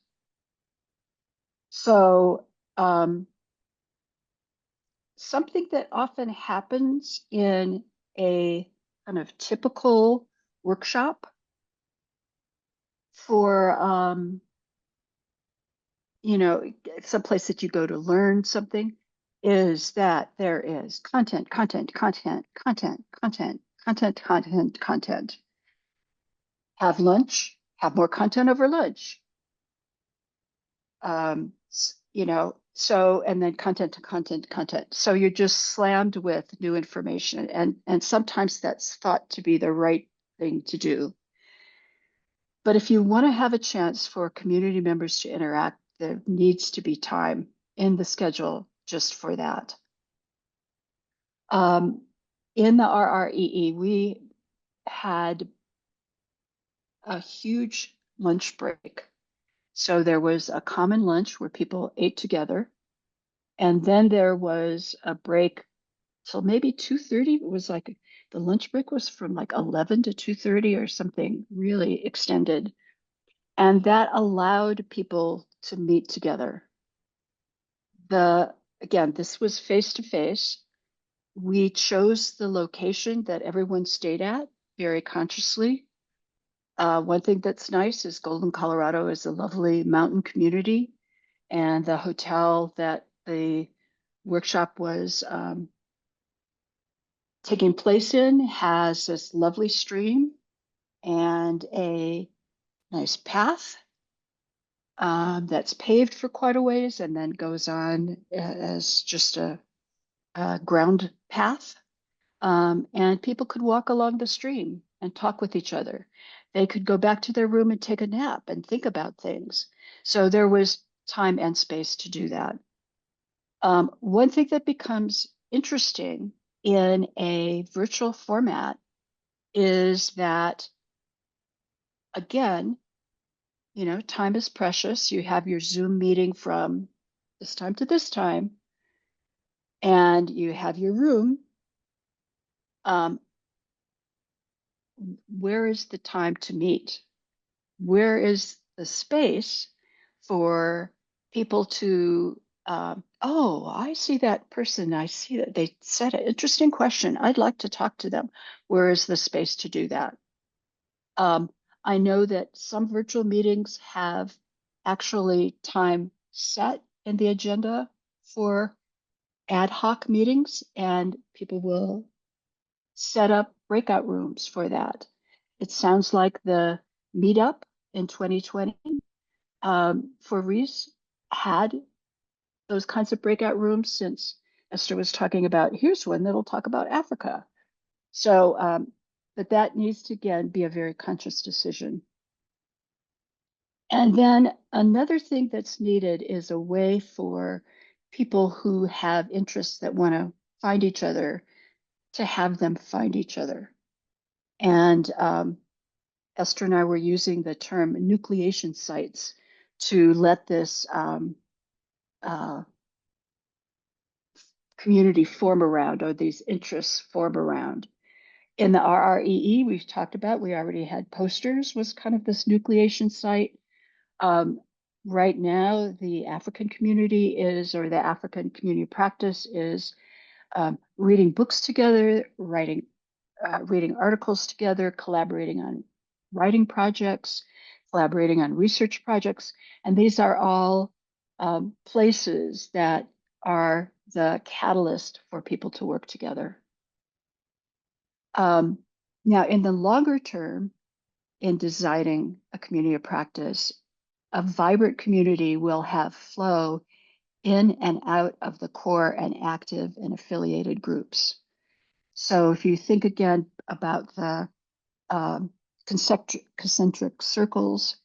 So something that often happens in a kind of typical workshop for you know, someplace that you go to learn something, is that there is content. Have lunch, have more content over lunch. you know, so, and then content to content to content. So you're just slammed with new information, and sometimes that's thought to be the right thing to do. But if you want to have a chance for community members to interact, there needs to be time in the schedule just for that. In the RREE, we had a huge lunch break. So there was a common lunch where people ate together. And then there was a break till maybe 2:30. It was like the lunch break was from like 11 to 2:30 or something really extended. And that allowed people to meet together. Again, this was face to face. We chose the location that everyone stayed at very consciously. One thing that's nice is Golden, Colorado is a lovely mountain community, and the hotel that the workshop was taking place in has this lovely stream and a nice path that's paved for quite a ways and then goes on as just a ground path. And people could walk along the stream and talk with each other. They could go back to their room and take a nap and think about things. So there was time and space to do that. One thing that becomes interesting in a virtual format is that, again, you know, time is precious. You have your Zoom meeting from this time to this time, and you have your room. Where is the time to meet? Where is the space for people to, oh, I see that person. I see that they said an interesting question. I'd like to talk to them. Where is the space to do that? I know that some virtual meetings have actually time set in the agenda for ad hoc meetings, and people will set up breakout rooms for that. It sounds like the meetup in 2020 for REES had those kinds of breakout rooms, since Esther was talking about, here's one that'll talk about Africa. So, but that needs to, again, be a very conscious decision. And then another thing that's needed is a way for people who have interests that want to find each other to have them find each other. And Esther and I were using the term nucleation sites to let this community form around, or these interests form around. In the RREE, we've talked about, we already had posters, was kind of this nucleation site. Right now, the African community is, or the African community practice is reading books together, reading articles together, collaborating on writing projects, collaborating on research projects. And these are all places that are the catalyst for people to work together. Now, in the longer term, in designing a community of practice, a vibrant community will have flow in and out of the core and active and affiliated groups. So if you think again about the concentric circles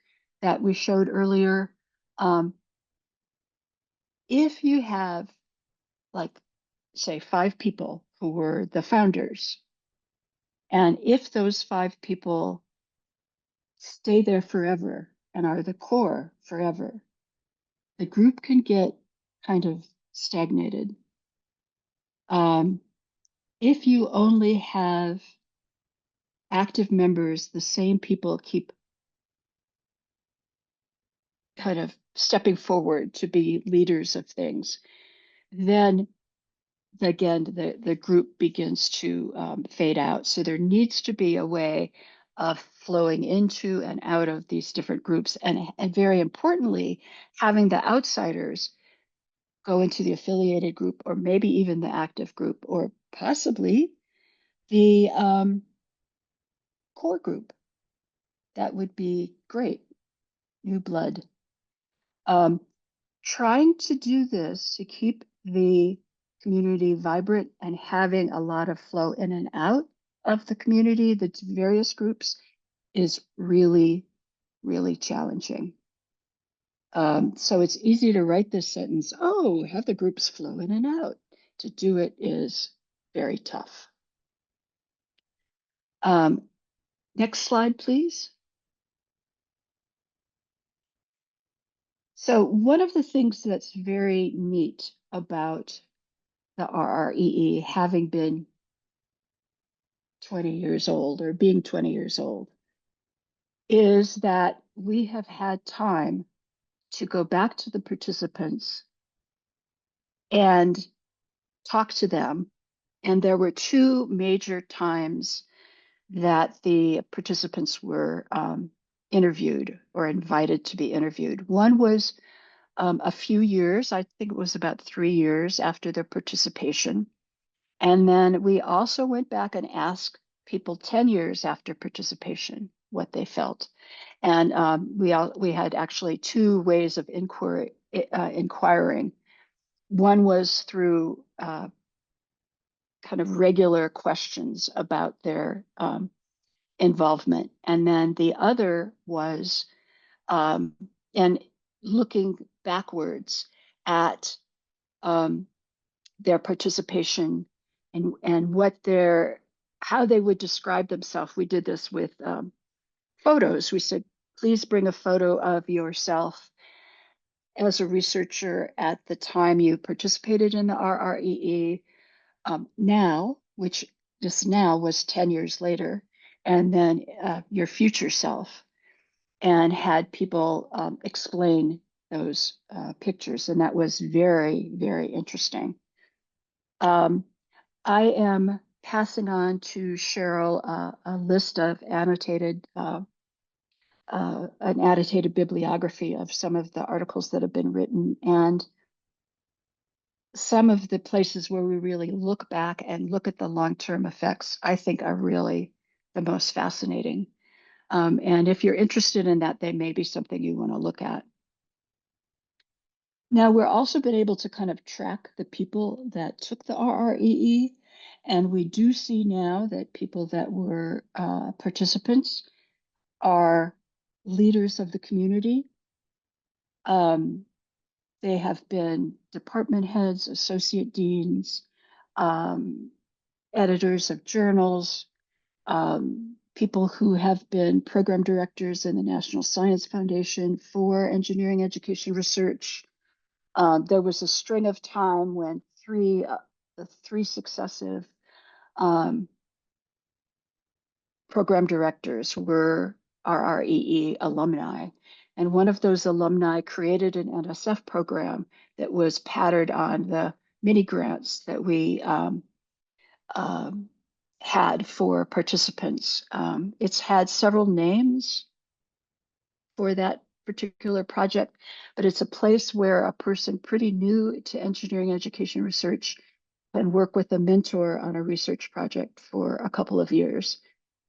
that we showed earlier, if you have, like, say, 5 people who were the founders, and if those 5 people stay there forever and are the core forever, the group can get kind of stagnated. If you only have active members, the same people keep kind of stepping forward to be leaders of things, then again, the group begins to fade out. So there needs to be a way of flowing into and out of these different groups. And very importantly, having the outsiders go into the affiliated group, or maybe even the active group, or possibly the core group. That would be great. New blood. trying to do this to keep the community vibrant and having a lot of flow in and out of the community, the various groups, is really, really challenging. So it's easy to write this sentence, oh, have the groups flow in and out. To do it is very tough. Next slide, please. So one of the things that's very neat about the RREE having been 20 years old or being 20 years old is that we have had time to go back to the participants and talk to them. And there were two major times that the participants were interviewed or invited to be interviewed. One was a few years, I think it was about 3 years after their participation. And then we also went back and asked people 10 years after participation what they felt. And we had actually two ways of inquiring. One was through kind of regular questions about their involvement. And then the other was and looking backwards at their participation and how they would describe themselves. We did this with photos. We said, please bring a photo of yourself as a researcher at the time you participated in the RREE, now, which just now was 10 years later, and then your future self, and had people explain those pictures. And that was very, very interesting. I am passing on to Cheryl a list of an annotated bibliography of some of the articles that have been written, and some of the places where we really look back and look at the long-term effects, I think are really the most fascinating. And if you're interested in that, they may be something you want to look at. Now, we're also been able to kind of track the people that took the RREE, and we do see now that people that were participants are leaders of the community. They have been department heads, associate deans, editors of journals, people who have been program directors in the National Science Foundation for Engineering Education Research. There was a string of time when the three successive program directors were RREE alumni. And one of those alumni created an NSF program that was patterned on the mini grants that we had for participants. It's had several names for that particular project, but it's a place where a person pretty new to engineering education research can work with a mentor on a research project for a couple of years.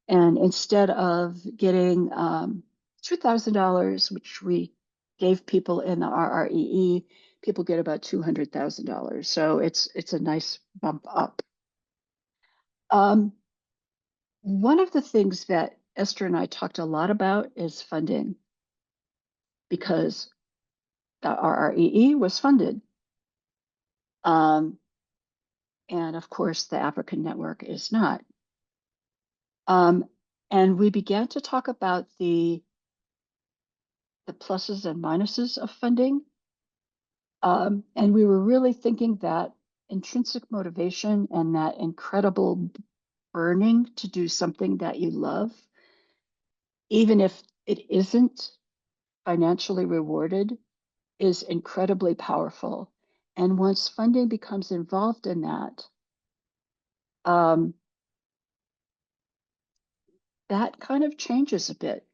And instead of getting $2,000, which we gave people in the RREE, people get about $200,000. So it's a nice bump up. One of the things that Esther and I talked a lot about is funding, because the RREE was funded. And of course, the African Network is not. And we began to talk about the pluses and minuses of funding. And we were really thinking that intrinsic motivation and that incredible burning to do something that you love, even if it isn't financially rewarded, is incredibly powerful. And once funding becomes involved in that, that kind of changes a bit.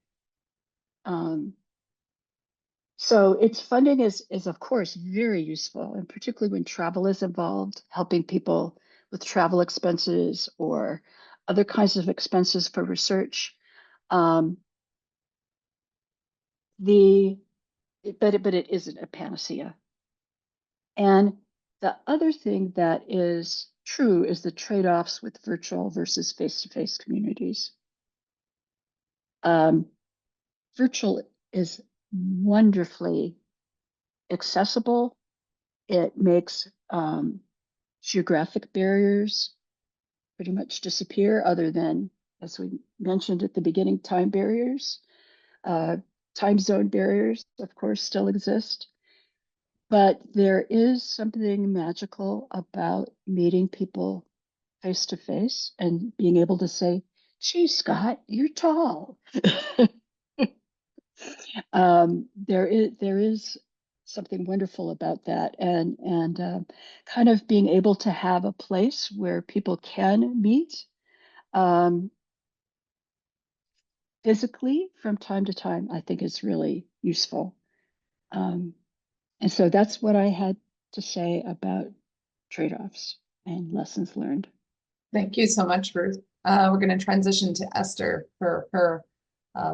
So its funding is of course very useful, and particularly when travel is involved, helping people with travel expenses or other kinds of expenses for research. But it isn't a panacea. And the other thing that is true is the trade-offs with virtual versus face-to-face communities. Virtual is wonderfully accessible. It makes geographic barriers pretty much disappear, other than, as we mentioned at the beginning, time barriers. Time zone barriers, of course, still exist. But there is something magical about meeting people face to face and being able to say, "Gee, Scott, you're tall." There is something wonderful about that, and kind of being able to have a place where people can meet physically from time to time, I think is really useful. And so that's what I had to say about trade-offs and lessons learned. Thank you so much, Ruth. We're going to transition to Esther for her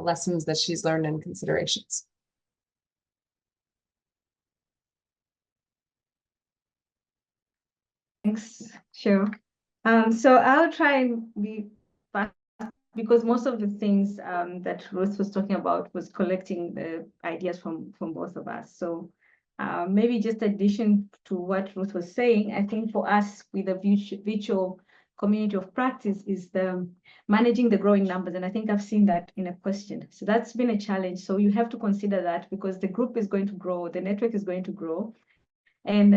lessons that she's learned and considerations. Thanks, Cheryl. So I'll try and be fast because most of the things that Ruth was talking about was collecting the ideas from both of us. So maybe just addition to what Ruth was saying, I think for us with the virtual community of practice is the managing the growing numbers. And I think I've seen that in a question. So that's been a challenge. So you have to consider that because the group is going to grow, the network is going to grow. And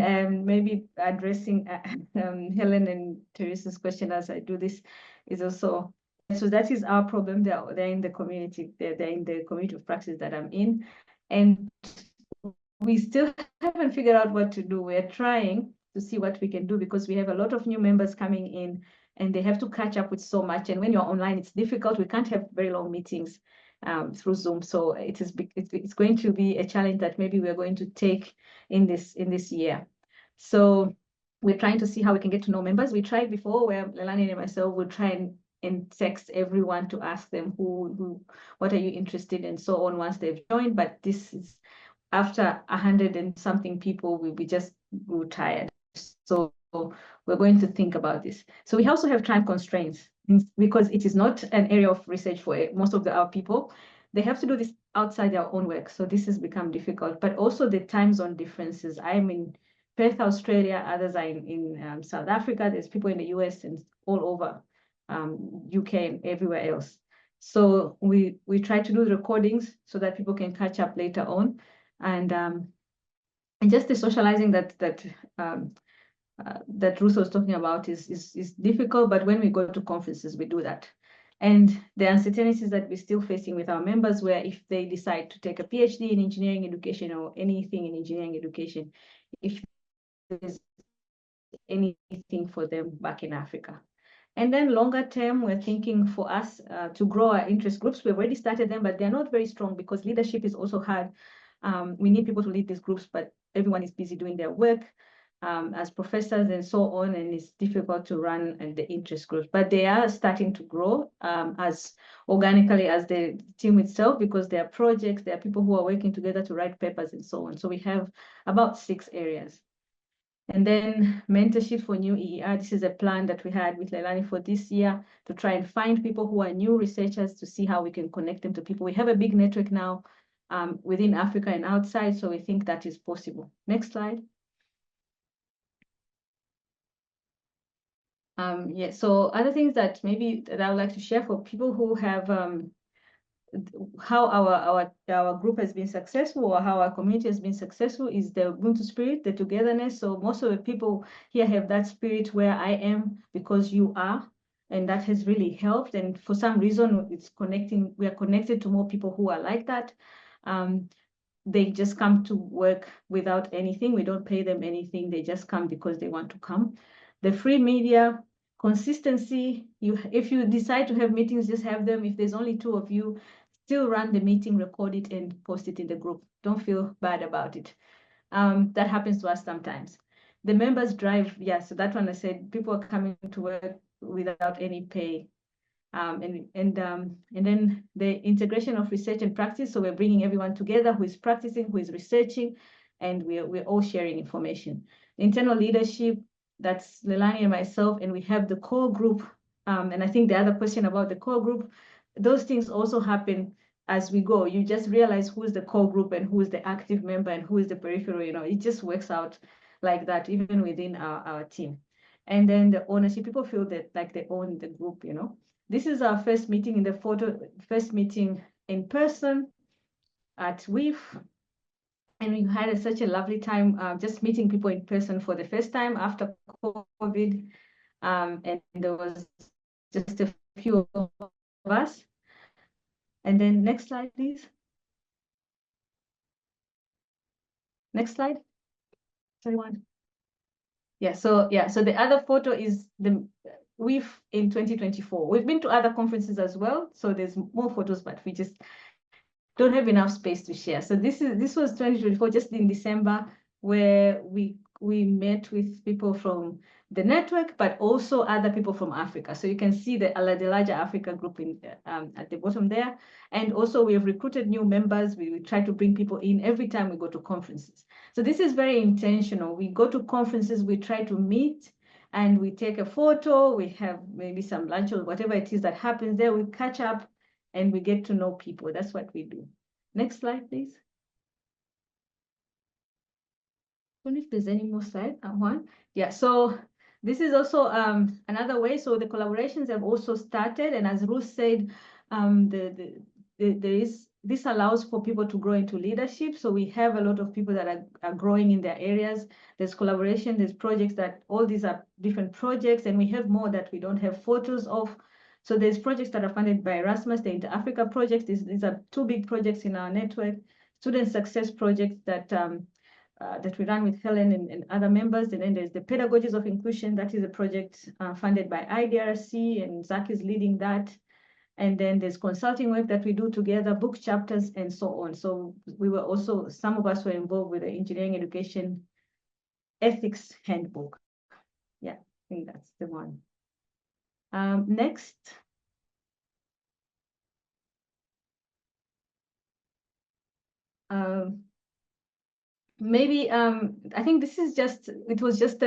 maybe addressing Helen and Teresa's question as I do this is also, so that is our problem. They're in the community, they're in the community of practice that I'm in. And we still haven't figured out what to do. We're trying to see what we can do because we have a lot of new members coming in and they have to catch up with so much. And when you're online, it's difficult. We can't have very long meetings through Zoom. So it's going to be a challenge that maybe we're going to take in this year. So we're trying to see how we can get to know members. We tried before where Leilani and myself would try and text everyone to ask them what are you interested in, so on once they've joined. But this is after 100 and something people, we just grew tired. So we're going to think about this. So we also have time constraints because it is not an area of research for most of our people. They have to do this outside their own work. So this has become difficult, but also the time zone differences. I'm in Perth, Australia, others are in South Africa. There's people in the US and all over UK and everywhere else. So we try to do the recordings so that people can catch up later on. And just the socializing that Ruth was talking about is difficult, but when we go to conferences, we do that. And the uncertainties that we're still facing with our members, where if they decide to take a PhD in engineering education or anything in engineering education, if there's anything for them back in Africa. And then longer term, we're thinking for us to grow our interest groups. We've already started them, but they're not very strong because leadership is also hard. We need people to lead these groups, but everyone is busy doing their work as professors and so on, and it's difficult to run the interest groups. But they are starting to grow as organically as the team itself, because there are projects, there are people who are working together to write papers and so on. So we have about 6 areas. And then mentorship for new EER. This is a plan that we had with Leilani for this year to try and find people who are new researchers to see how we can connect them to people. We have a big network now within Africa and outside, so we think that is possible. Next slide. Yeah, so other things that maybe that I would like to share for people who have how our group has been successful, or how our community has been successful, is the Ubuntu spirit, the togetherness. So most of the people here have that spirit where I am because you are, and that has really helped. And for some reason, it's connecting. We are connected to more people who are like that. They just come to work without anything. We don't pay them anything. They just come because they want to come. The free media, consistency. If you decide to have meetings, just have them. If there's only 2 of you, still run the meeting, record it, and post it in the group. Don't feel bad about it. That happens to us sometimes. The members drive, yeah, so that one I said, people are coming to work without any pay. And then the integration of research and practice. So we're bringing everyone together who is practicing, who is researching. and we're all sharing information. Internal leadership, that's Leilani and myself, and we have the core group. And I think the other question about the core group, those things also happen as we go. You just realize who's the core group and who is the active member and who is the peripheral. It just works out like that, even within our team. And then the ownership, people feel that like they own the group. This is our first meeting in the first meeting in person at WEEF. And we had such a lovely time just meeting people in person for the first time after COVID. And there was just a few of us. And then next slide, please. Next slide. Sorry, one. So the other photo is the WEEF in 2024. We've been to other conferences as well, so there's more photos, but we just don't have enough space to share. So this was 2024, just in December, where we met with people from the network, but also other people from Africa. So you can see the larger Africa group at the bottom there. And also we have recruited new members. We try to bring people in every time we go to conferences. So this is very intentional. We go to conferences, we try to meet, and we take a photo. We have maybe some lunch or whatever it is that happens there. We catch up and we get to know people. That's what we do. Next slide, please. I don't know if there's any more slide. One. Yeah, so this is also another way. So the collaborations have also started. And as Ruth said, this allows for people to grow into leadership. So we have a lot of people that are growing in their areas. There's collaboration, there's projects that all these are different projects, and we have more that we don't have photos of. So there's projects that are funded by Erasmus, the Inter-Africa projects. These are two big projects in our network. Student success projects that we run with Helen and other members. And then there's the Pedagogies of Inclusion. That is a project funded by IDRC, and Zach is leading that. And then there's consulting work that we do together, book chapters, and so on. So some of us were involved with the Engineering Education Ethics Handbook. Yeah, I think that's the one. Next. Maybe I think this is it was just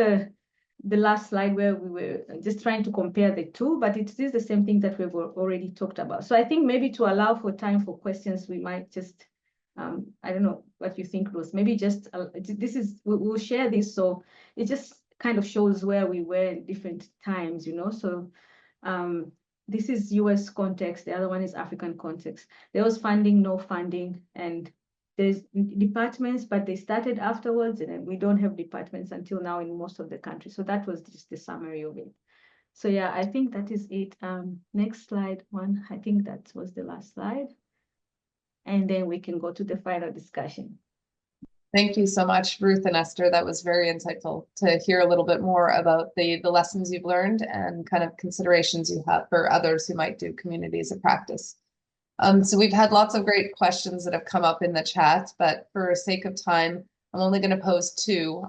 the last slide where we were just trying to compare the two, but it is the same thing that we've already talked about. So I think maybe to allow for time for questions, we might just, I don't know what you think, Ruth, maybe just, we'll share this. So it just kind of shows where we were at different times, So this is US context. The other one is African context. There was funding, no funding, and there's departments, but they started afterwards, and we don't have departments until now in most of the country. So that was just the summary of it. So yeah, I think that is it. Next slide one. I think that was the last slide. And then we can go to the final discussion. Thank you so much, Ruth and Esther. That was very insightful to hear a little bit more about the lessons you've learned and kind of considerations you have for others who might do communities of practice. So we've had lots of great questions that have come up in the chat, but for sake of time, I'm only going to pose two.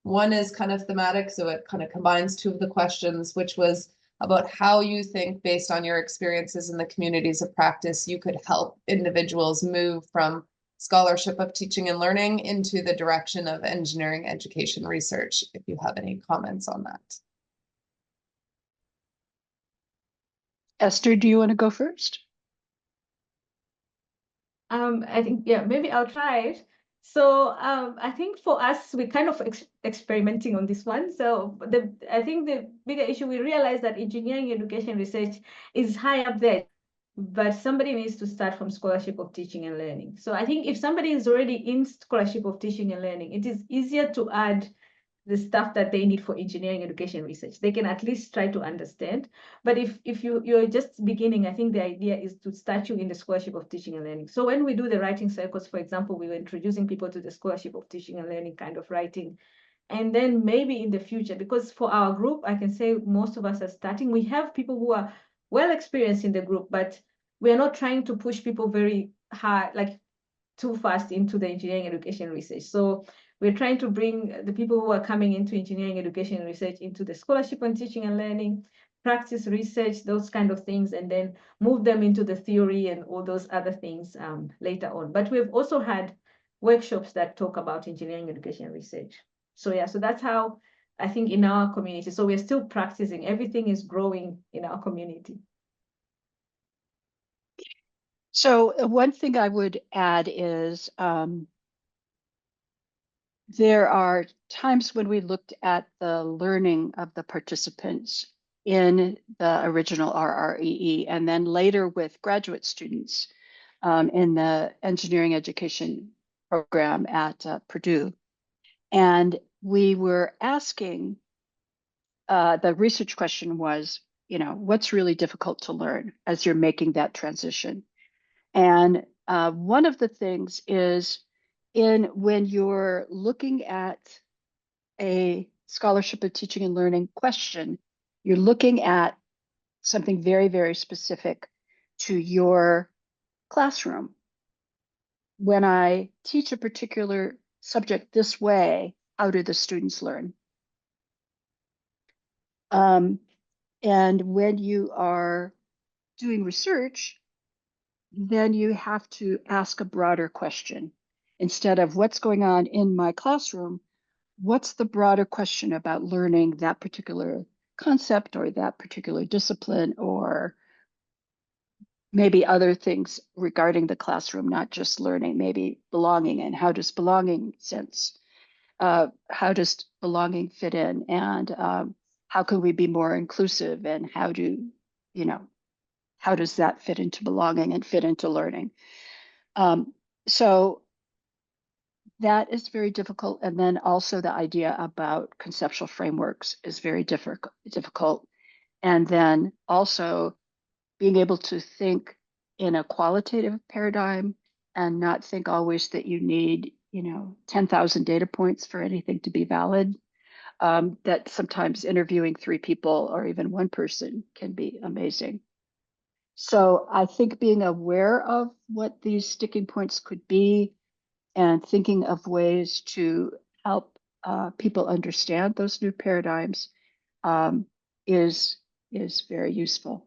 One is kind of thematic, so it kind of combines two of the questions, which was about how you think, based on your experiences in the communities of practice, you could help individuals move from scholarship of teaching and learning into the direction of engineering education research, if you have any comments on that. Esther, do you want to go first? I think, yeah, maybe I'll try it. So I think for us, we're kind of experimenting on this one. So I think the bigger issue, we realize that engineering education research is high up there, but somebody needs to start from scholarship of teaching and learning. So I think if somebody is already in scholarship of teaching and learning, it is easier to add the stuff that they need for engineering education research. They can at least try to understand. But if you're just beginning, I think the idea is to start you in the scholarship of teaching and learning. So when we do the writing circles, for example, we were introducing people to the scholarship of teaching and learning kind of writing. And then maybe in the future, because for our group, I can say most of us are starting, we have people who are well experienced in the group, but we are not trying to push people very hard, like too fast into the engineering education research. So we're trying to bring the people who are coming into engineering education research into the scholarship on teaching and learning, practice research, those kind of things, and then move them into the theory and all those other things later on. But we've also had workshops that talk about engineering education research. So yeah, so that's how I think in our community. So we're still practicing. Everything is growing in our community. So one thing I would add is there are times when we looked at the learning of the participants in the original RREE, and then later with graduate students in the engineering education program at Purdue. And we were asking, the research question was, what's really difficult to learn as you're making that transition? And one of the things is when you're looking at a scholarship of teaching and learning question, you're looking at something very, very specific to your classroom. When I teach a particular subject this way, how do the students learn? And when you are doing research, then you have to ask a broader question. Instead of what's going on in my classroom, what's the broader question about learning that particular concept or that particular discipline, or maybe other things regarding the classroom, not just learning, maybe belonging, and how does belonging fit in, and how can we be more inclusive, and how does that fit into belonging and fit into learning? So that is very difficult. And then also the idea about conceptual frameworks is very difficult. And then also being able to think in a qualitative paradigm and not think always that you need, 10,000 data points for anything to be valid. That sometimes interviewing 3 people or even 1 person can be amazing. So I think being aware of what these sticking points could be and thinking of ways to help people understand those new paradigms is very useful.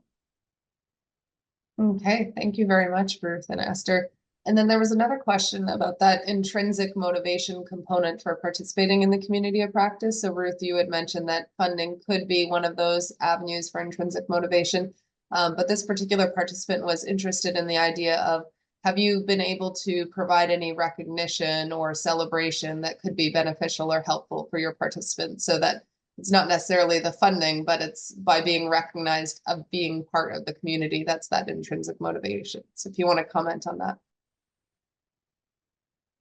Okay, thank you very much, Ruth and Esther. And then there was another question about that intrinsic motivation component for participating in the community of practice. So Ruth, you had mentioned that funding could be one of those avenues for intrinsic motivation. But this particular participant was interested in the idea of, have you been able to provide any recognition or celebration that could be beneficial or helpful for your participants, so that it's not necessarily the funding, but it's by being recognized of being part of the community. That's that intrinsic motivation. So if you want to comment on that.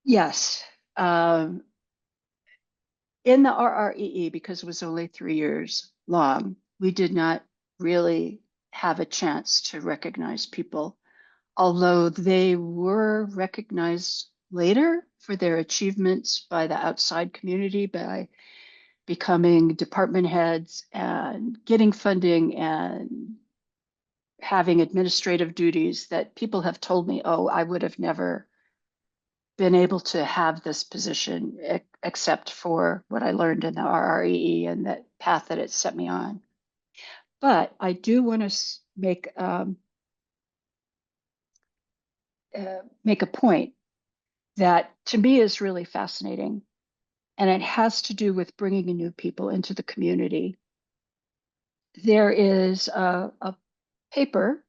Yes. In the RREE, because it was only 3 years long, we did not really have a chance to recognize people, although they were recognized later for their achievements by the outside community, by becoming department heads and getting funding and having administrative duties that people have told me, oh, I would have never been able to have this position except for what I learned in the RREE and that path that it set me on. But I do want to make a point that to me is really fascinating. And it has to do with bringing new people into the community. There is a paper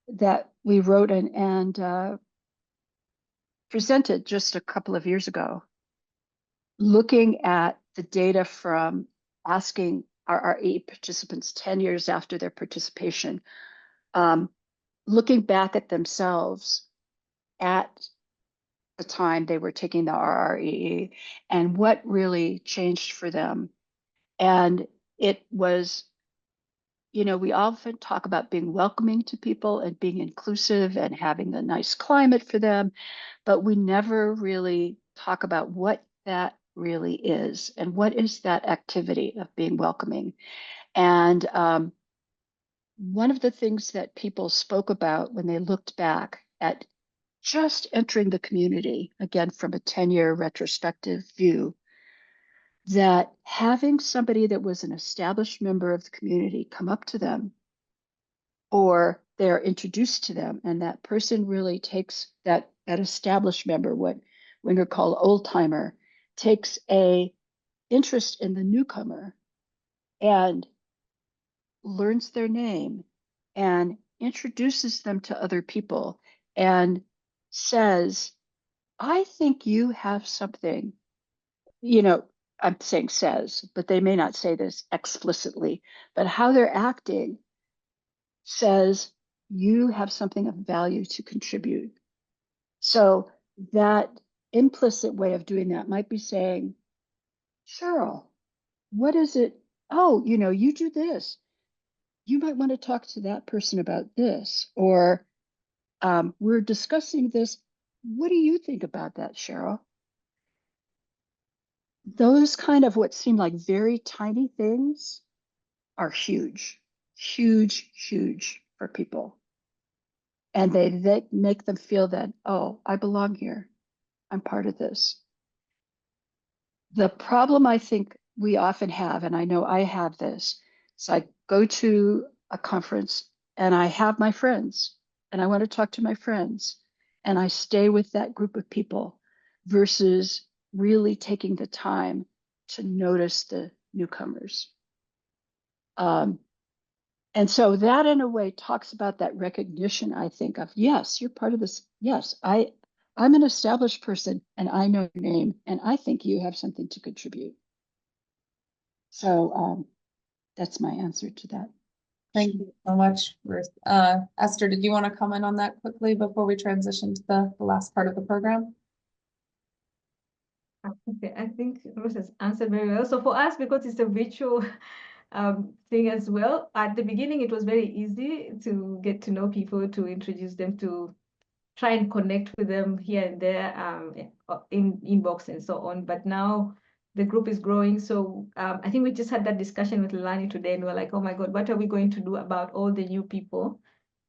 that we wrote and presented just a couple of years ago, looking at the data from asking our RE participants 10 years after their participation, looking back at themselves at the time they were taking the RREE and what really changed for them. And it was, we often talk about being welcoming to people and being inclusive and having a nice climate for them, but we never really talk about what that really is and what is that activity of being welcoming. And one of the things that people spoke about when they looked back at just entering the community, again, from a 10-year retrospective view, that having somebody that was an established member of the community come up to them, or they're introduced to them, and that person really takes that established member, what Winger call old timer, takes a interest in the newcomer and learns their name and introduces them to other people and says, I think you have something, I'm saying says, but they may not say this explicitly, but how they're acting says you have something of value to contribute. So that implicit way of doing that might be saying, Cheryl, what is it? Oh, you do this. You might want to talk to that person about this. Or we're discussing this. What do you think about that, Cheryl? Those kind of what seem like very tiny things are huge, huge, huge for people. And they make them feel that, oh, I belong here. I'm part of this. The problem I think we often have, and I know I have this, so I go to a conference and I have my friends and I want to talk to my friends and I stay with that group of people versus really taking the time to notice the newcomers. And so that in a way talks about that recognition, I think, of yes, you're part of this. Yes, I'm an established person and I know your name and I think you have something to contribute. So that's my answer to that. Thank you so much, Ruth. Esther, did you want to comment on that quickly before we transition to the last part of the program? Okay, I think Ruth has answered very well. So for us, because it's a virtual thing as well, at the beginning, it was very easy to get to know people, to introduce them, to try and connect with them here and there in inbox and so on. But now the group is growing. So I think we just had that discussion with Lilani today and we're like, oh my God, what are we going to do about all the new people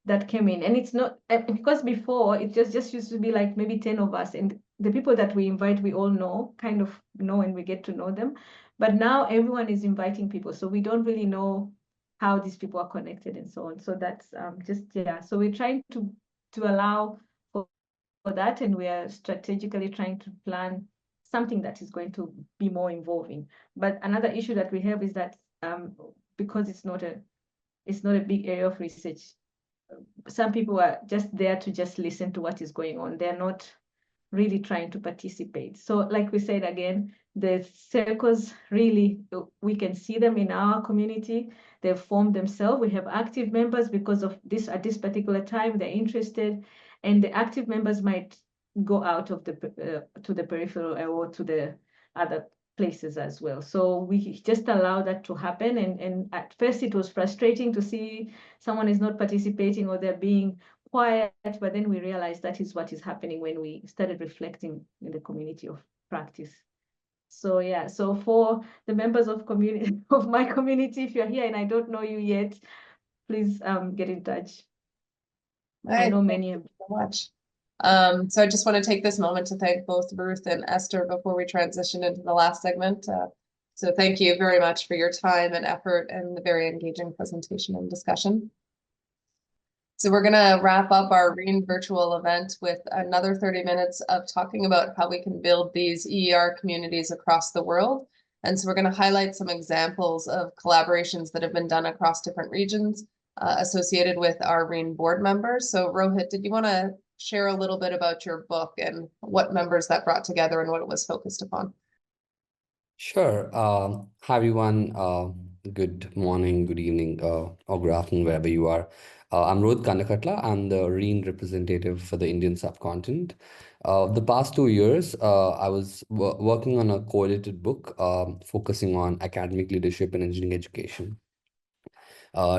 that came in? And it's not, because before it just used to be like maybe 10 of us, and the people that we invite, we all kind of know, and we get to know them. But now everyone is inviting people. So we don't really know how these people are connected and so on. So that's So we're trying to allow for that, and we are strategically trying to plan something that is going to be more involving. But another issue that we have is that because it's not a big area of research, some people are just there to just listen to what is going on. They're not really trying to participate. So like we said again, the circles really, we can see them in our community. They've formed themselves. We have active members because of this at this particular time, they're interested, and the active members might go out of the to the peripheral or to the other places as well. So we just allow that to happen. And at first it was frustrating to see someone is not participating or they're being quiet, but then we realized that is what is happening when we started reflecting in the community of practice. So yeah, so for the members of community of my community, if you're here and I don't know you yet, please get in touch. I know many of you. So much. So I just want to take this moment to thank both Ruth and Esther before we transition into the last segment. So thank you very much for your time and effort and the very engaging presentation and discussion. So we're going to wrap up our REEN virtual event with another 30 minutes of talking about how we can build these EER communities across the world. And so we're going to highlight some examples of collaborations that have been done across different regions associated with our REEN board members. So Rohit, did you want to share a little bit about your book and what members that brought together and what it was focused upon? Sure. Hi, everyone. Good morning, good evening, or good afternoon, wherever you are. I'm Rohit Kandakatla. I'm the REEN representative for the Indian subcontinent. The past 2 years, I was working on a collated book focusing on academic leadership and engineering education.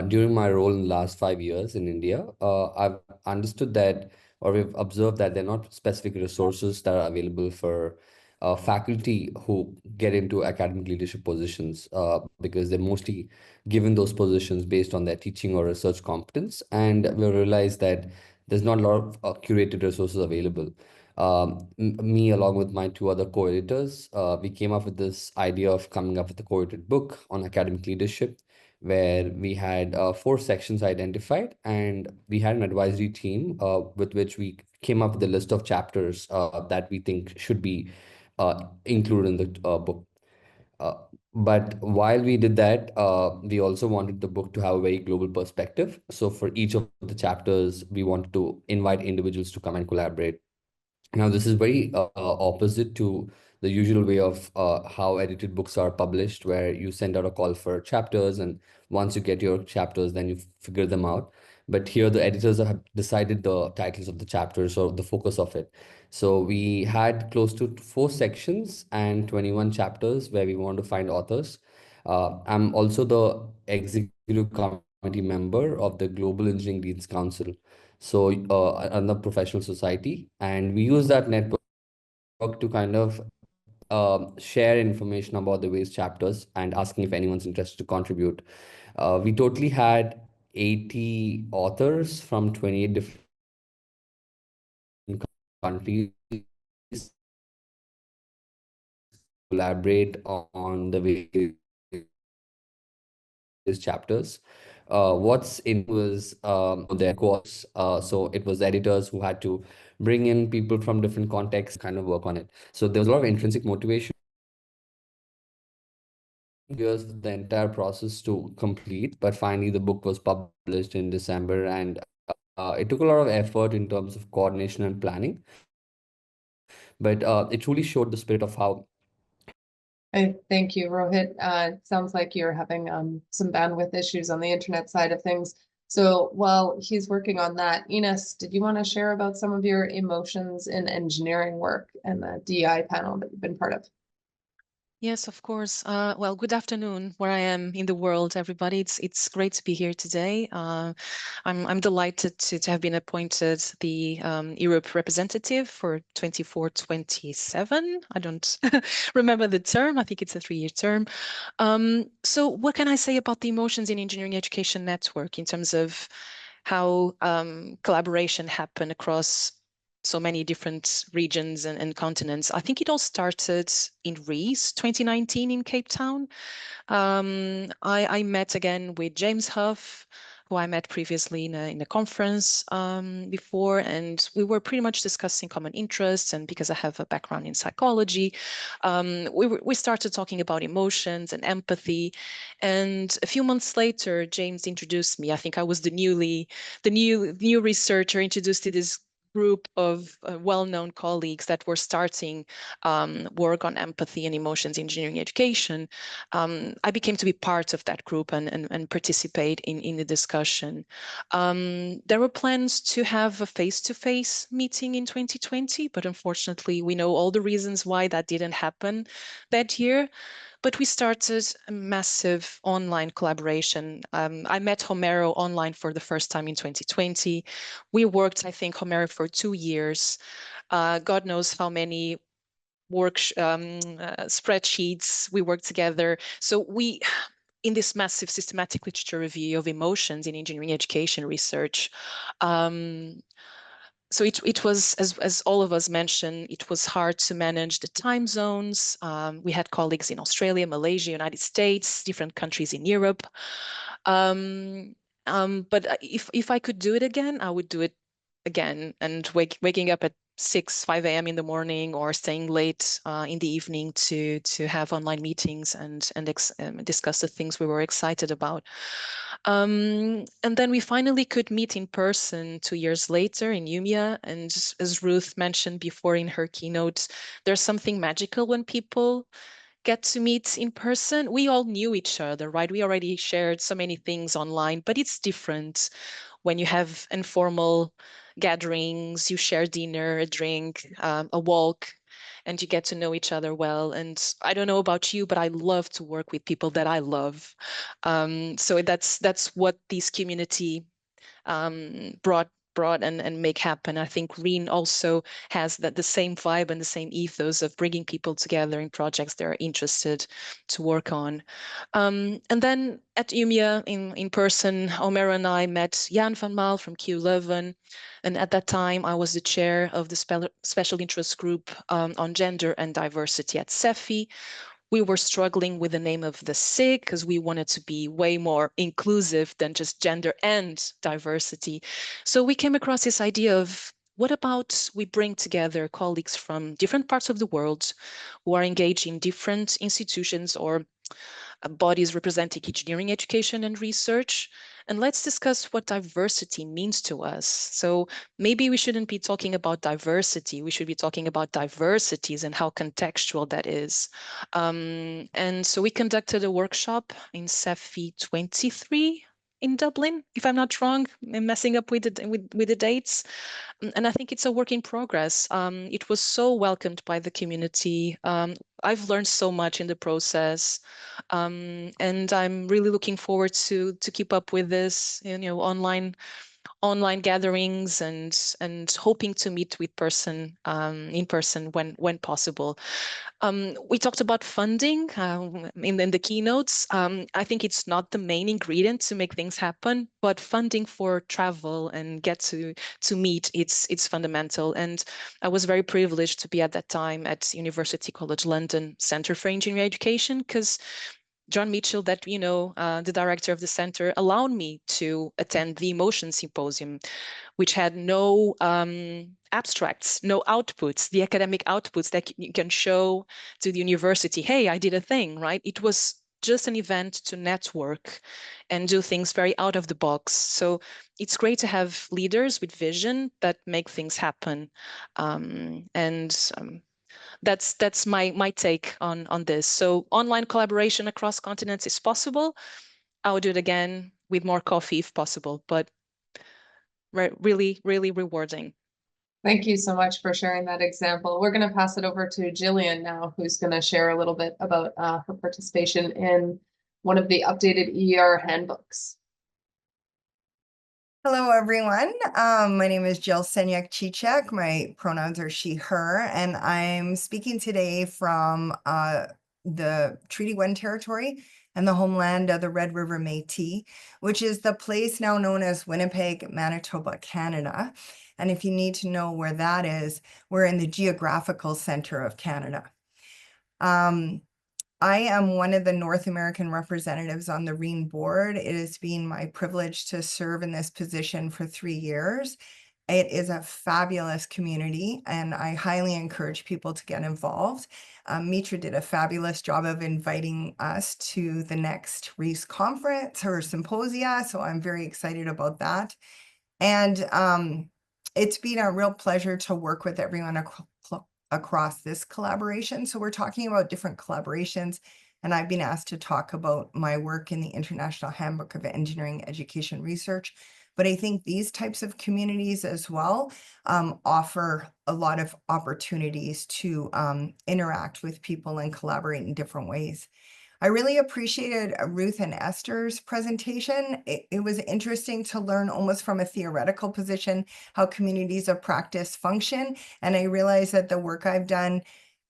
During my role in the last 5 years in India, I've understood that, or we've observed that there are not specific resources that are available for faculty who get into academic leadership positions because they're mostly given those positions based on their teaching or research competence. And we realized that there's not a lot of curated resources available. Me, along with my two other co-editors, we came up with this idea of coming up with a co-edited book on academic leadership, where we had 4 sections identified, and we had an advisory team with which we came up with a list of chapters that we think should be included in the book. Uh, but while we did that, we also wanted the book to have a very global perspective. So for each of the chapters, we wanted to invite individuals to come and collaborate. Now, this is very opposite to the usual way of how edited books are published, where you send out a call for chapters, and once you get your chapters, then you figure them out. But here, the editors have decided the titles of the chapters or the focus of it. So we had close to 4 sections and 21 chapters where we want to find authors. I'm also the executive committee member of the Global Engineering Deans Council, so another professional society, and we use that network to kind of share information about the various chapters and asking if anyone's interested to contribute. We totally had 80 authors from 28 different countries collaborate on the various chapters. What's in was their course. So it was editors who had to bring in people from different contexts, kind of work on it. So there was a lot of intrinsic motivation. Years the entire process to complete, but finally the book was published in December, and it took a lot of effort in terms of coordination and planning. But it truly showed the spirit of how. Thank you, Rohit. Sounds like you're having some bandwidth issues on the internet side of things. So while he's working on that, Ines, did you want to share about some of your emotions in engineering work and the DI panel that you've been part of? Yes, of course. Well, good afternoon, where I am in the world, everybody. It's great to be here today. I'm delighted to have been appointed the Europe representative for 24-27. I don't remember the term. I think it's a 3-year term. So what can I say about the Emotions in Engineering Education Network in terms of how collaboration happened across so many different regions and continents? I think it all started in REES 2019 in Cape Town. I met again with James Huff, who I met previously in a conference before, and we were pretty much discussing common interests. And because I have a background in psychology, we started talking about emotions and empathy. And a few months later, James introduced me. I think I was the new researcher introduced to this group of well-known colleagues that were starting work on empathy and emotions engineering education. I became to be part of that group and participate in the discussion. There were plans to have a face-to-face meeting in 2020, but unfortunately, we know all the reasons why that didn't happen that year. But we started a massive online collaboration. I met Homero online for the first time in 2020. We worked, I think, Homero for 2 years. God knows how many spreadsheets we worked together. So in this massive systematic literature review of emotions in engineering education research, so it was, as all of us mentioned, it was hard to manage the time zones. We had colleagues in Australia, Malaysia, United States, different countries in Europe. But if I could do it again, I would do it again. And waking up at 5 a.m. in the morning or staying late in the evening to have online meetings and discuss the things we were excited about. And then we finally could meet in person 2 years later in Umia. And as Ruth mentioned before in her keynote, there's something magical when people get to meet in person. We all knew each other, right? We already shared so many things online, but it's different when you have informal gatherings, you share dinner, a drink, a walk, and you get to know each other well. And I don't know about you, but I love to work with people that I love. So that's what this community brought and make happen. I think REEN also has the same vibe and the same ethos of bringing people together in projects they're interested to work on. And then at UMIA in person, Omer and I met Jan van Maal from Q11. And at that time, I was the chair of the special interest group on gender and diversity at CEFI. we were struggling with the name of the SIG because we wanted to be way more inclusive than just gender and diversity. So we came across this idea of, what about we bring together colleagues from different parts of the world who are engaged in different institutions or bodies representing engineering education and research, and let's discuss what diversity means to us. So maybe we shouldn't be talking about diversity, we should be talking about diversities and how contextual that is. And so we conducted a workshop in CEFI 23 in Dublin, if I'm not wrong. I'm messing up with the dates. And I think it's a work in progress. It was so welcomed by the community. I've learned so much in the process, and I'm really looking forward to keep up with this, online gatherings and hoping to meet with in person when possible. We talked about funding in the keynotes. I think it's not the main ingredient to make things happen, but funding for travel and get to meet, it's fundamental. And I was very privileged to be at that time at University College London Centre for Engineering Education, because John Mitchell, that the director of the center, allowed me to attend the Emotion Symposium, which had no abstracts, no outputs, the academic outputs that you can show to the university. Hey, I did a thing, right? It was just an event to network and do things very out of the box. So it's great to have leaders with vision that make things happen. That's my take on this. So online collaboration across continents is possible. I would do it again with more coffee if possible, but really, really rewarding. Thank you so much for sharing that example. We're going to pass it over to Jillian now, who's going to share a little bit about her participation in one of the updated ER handbooks. Hello, everyone. My name is Jill Senyak-Chichek. My pronouns are she, her, and I'm speaking today from the Treaty 1 territory and the homeland of the Red River Métis, which is the place now known as Winnipeg, Manitoba, Canada. And if you need to know where that is, we're in the geographical center of Canada. I am one of the North American representatives on the REEN board. It has been my privilege to serve in this position for 3 years. It is a fabulous community, and I highly encourage people to get involved. Mitra did a fabulous job of inviting us to the next REES conference or symposia, so I'm very excited about that. And it's been a real pleasure to work with everyone across this collaboration. So we're talking about different collaborations, and I've been asked to talk about my work in the International Handbook of Engineering Education Research. But I think these types of communities as well offer a lot of opportunities to interact with people and collaborate in different ways. I really appreciated Ruth and Esther's presentation. It was interesting to learn almost from a theoretical position how communities of practice function. And I realized that the work I've done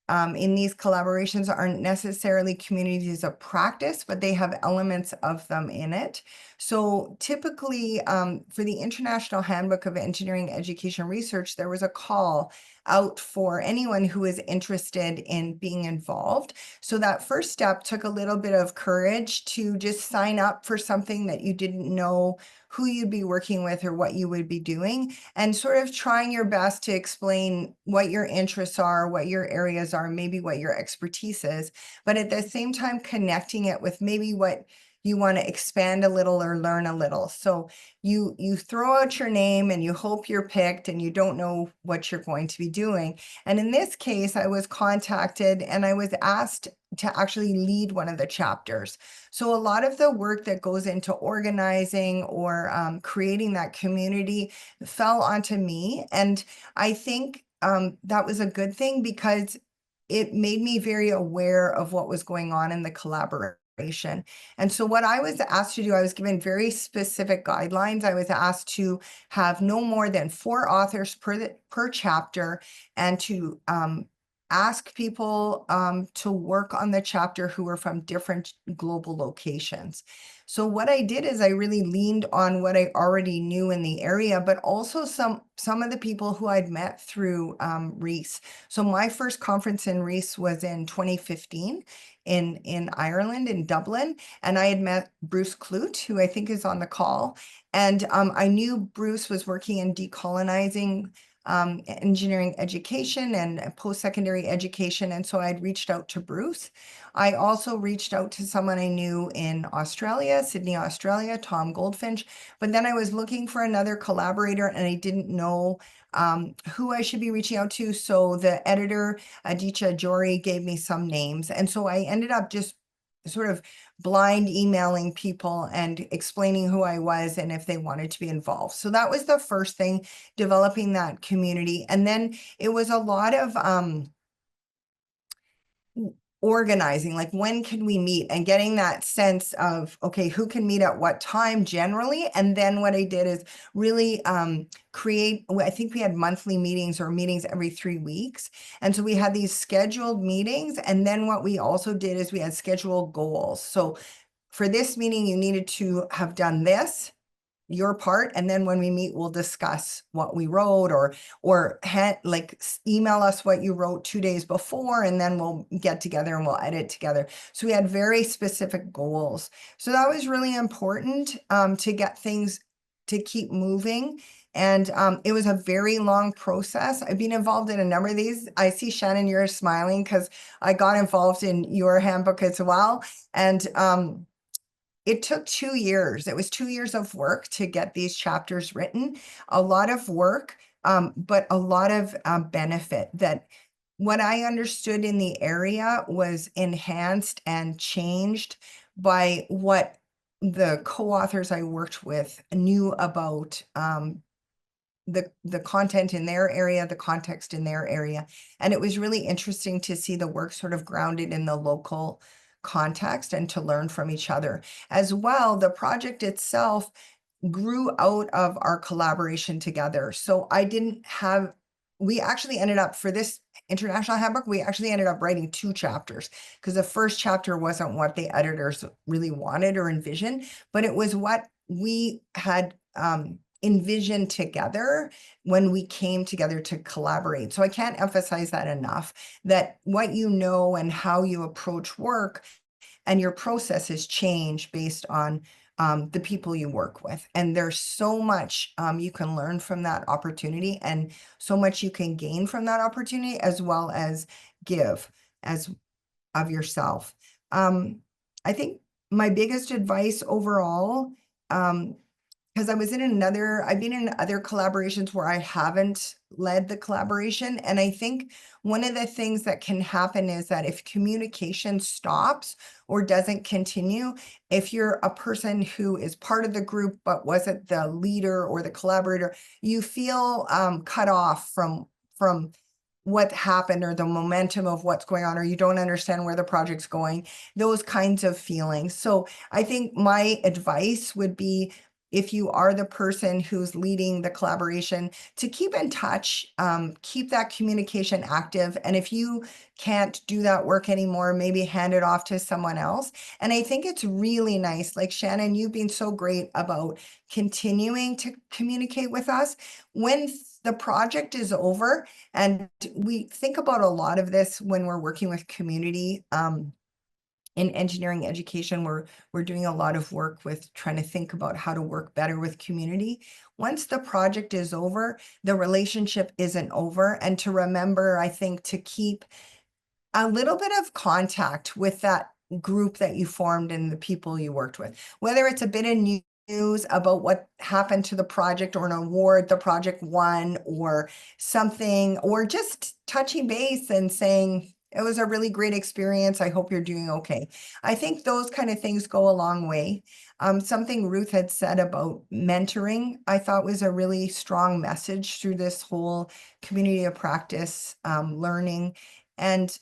in these collaborations aren't necessarily communities of practice, but they have elements of them in it. So typically for the International Handbook of Engineering Education Research, there was a call out for anyone who is interested in being involved. So that first step took a little bit of courage to just sign up for something that you didn't know who you'd be working with or what you would be doing, and sort of trying your best to explain what your interests are, what your areas are, maybe what your expertise is, but at the same time connecting it with maybe what you want to expand a little or learn a little. So you throw out your name and you hope you're picked, and you don't know what you're going to be doing. And in this case, I was contacted and I was asked to actually lead one of the chapters. So a lot of the work that goes into organizing or creating that community fell onto me. And I think that was a good thing, because it made me very aware of what was going on in the collaboration. And so what I was asked to do, I was given very specific guidelines. I was asked to have no more than 4 authors per chapter, and to ask people to work on the chapter who were from different global locations. So what I did is I really leaned on what I already knew in the area, but also some of the people who I'd met through REES. So my first conference in REES was in 2015 in Ireland, in Dublin, and I had met Bruce Clute, who I think is on the call. And I knew Bruce was working in decolonizing engineering education and post-secondary education. And so I'd reached out to Bruce. I also reached out to someone I knew in Australia, Sydney, Australia, Tom Goldfinch. But then I was looking for another collaborator and I didn't know who I should be reaching out to. So the editor, Aditya Jory, gave me some names. And so I ended up just sort of blind emailing people and explaining who I was and if they wanted to be involved. So that was the first thing, developing that community. And then it was a lot of organizing, like when can we meet, and getting that sense of, okay, who can meet at what time generally. And then what I did is really create, I think we had monthly meetings or meetings every 3 weeks. And so we had these scheduled meetings. And then what we also did is we had scheduled goals. So for this meeting, you needed to have done this, your part, and then when we meet, we'll discuss what we wrote, or email us what you wrote 2 days before, and then we'll get together and we'll edit together. So we had very specific goals. So that was really important to get things to keep moving. And it was a very long process. I've been involved in a number of these. I see, Shannon, you're smiling because I got involved in your handbook as well. And it took 2 years. It was 2 years of work to get these chapters written. A lot of work, but a lot of benefit. That what I understood in the area was enhanced and changed by what the co-authors I worked with knew about the content in their area, the context in their area. And it was really interesting to see the work sort of grounded in the local context and to learn from each other. As well, the project itself grew out of our collaboration together. So we actually ended up, for this international handbook, we actually ended up writing 2 chapters, because the first chapter wasn't what the editors really wanted or envisioned, but it was what we had envisioned together when we came together to collaborate. So I can't emphasize that enough, that what you know and how you approach work and your processes change based on the people you work with. And there's so much you can learn from that opportunity, and so much you can gain from that opportunity, as well as give as of yourself. I think my biggest advice overall, because I've been in other collaborations where I haven't led the collaboration. And I think one of the things that can happen is that if communication stops or doesn't continue, if you're a person who is part of the group but wasn't the leader or the collaborator, you feel cut off from what happened, or the momentum of what's going on, or you don't understand where the project's going, those kinds of feelings. So I think my advice would be, if you are the person who's leading the collaboration, to keep in touch, keep that communication active. And if you can't do that work anymore, maybe hand it off to someone else. And I think it's really nice, like Shannon, you've been so great about continuing to communicate with us. When the project is over, and we think about a lot of this when we're working with community, in engineering education, we're doing a lot of work with trying to think about how to work better with community. Once the project is over, the relationship isn't over. And to remember, I think, to keep a little bit of contact with that group that you formed and the people you worked with, whether it's a bit of news about what happened to the project, or an award the project won, or something, or just touching base and saying, it was a really great experience, I hope you're doing okay. I think those kind of things go a long way. Something Ruth had said about mentoring, I thought was a really strong message through this whole community of practice learning. And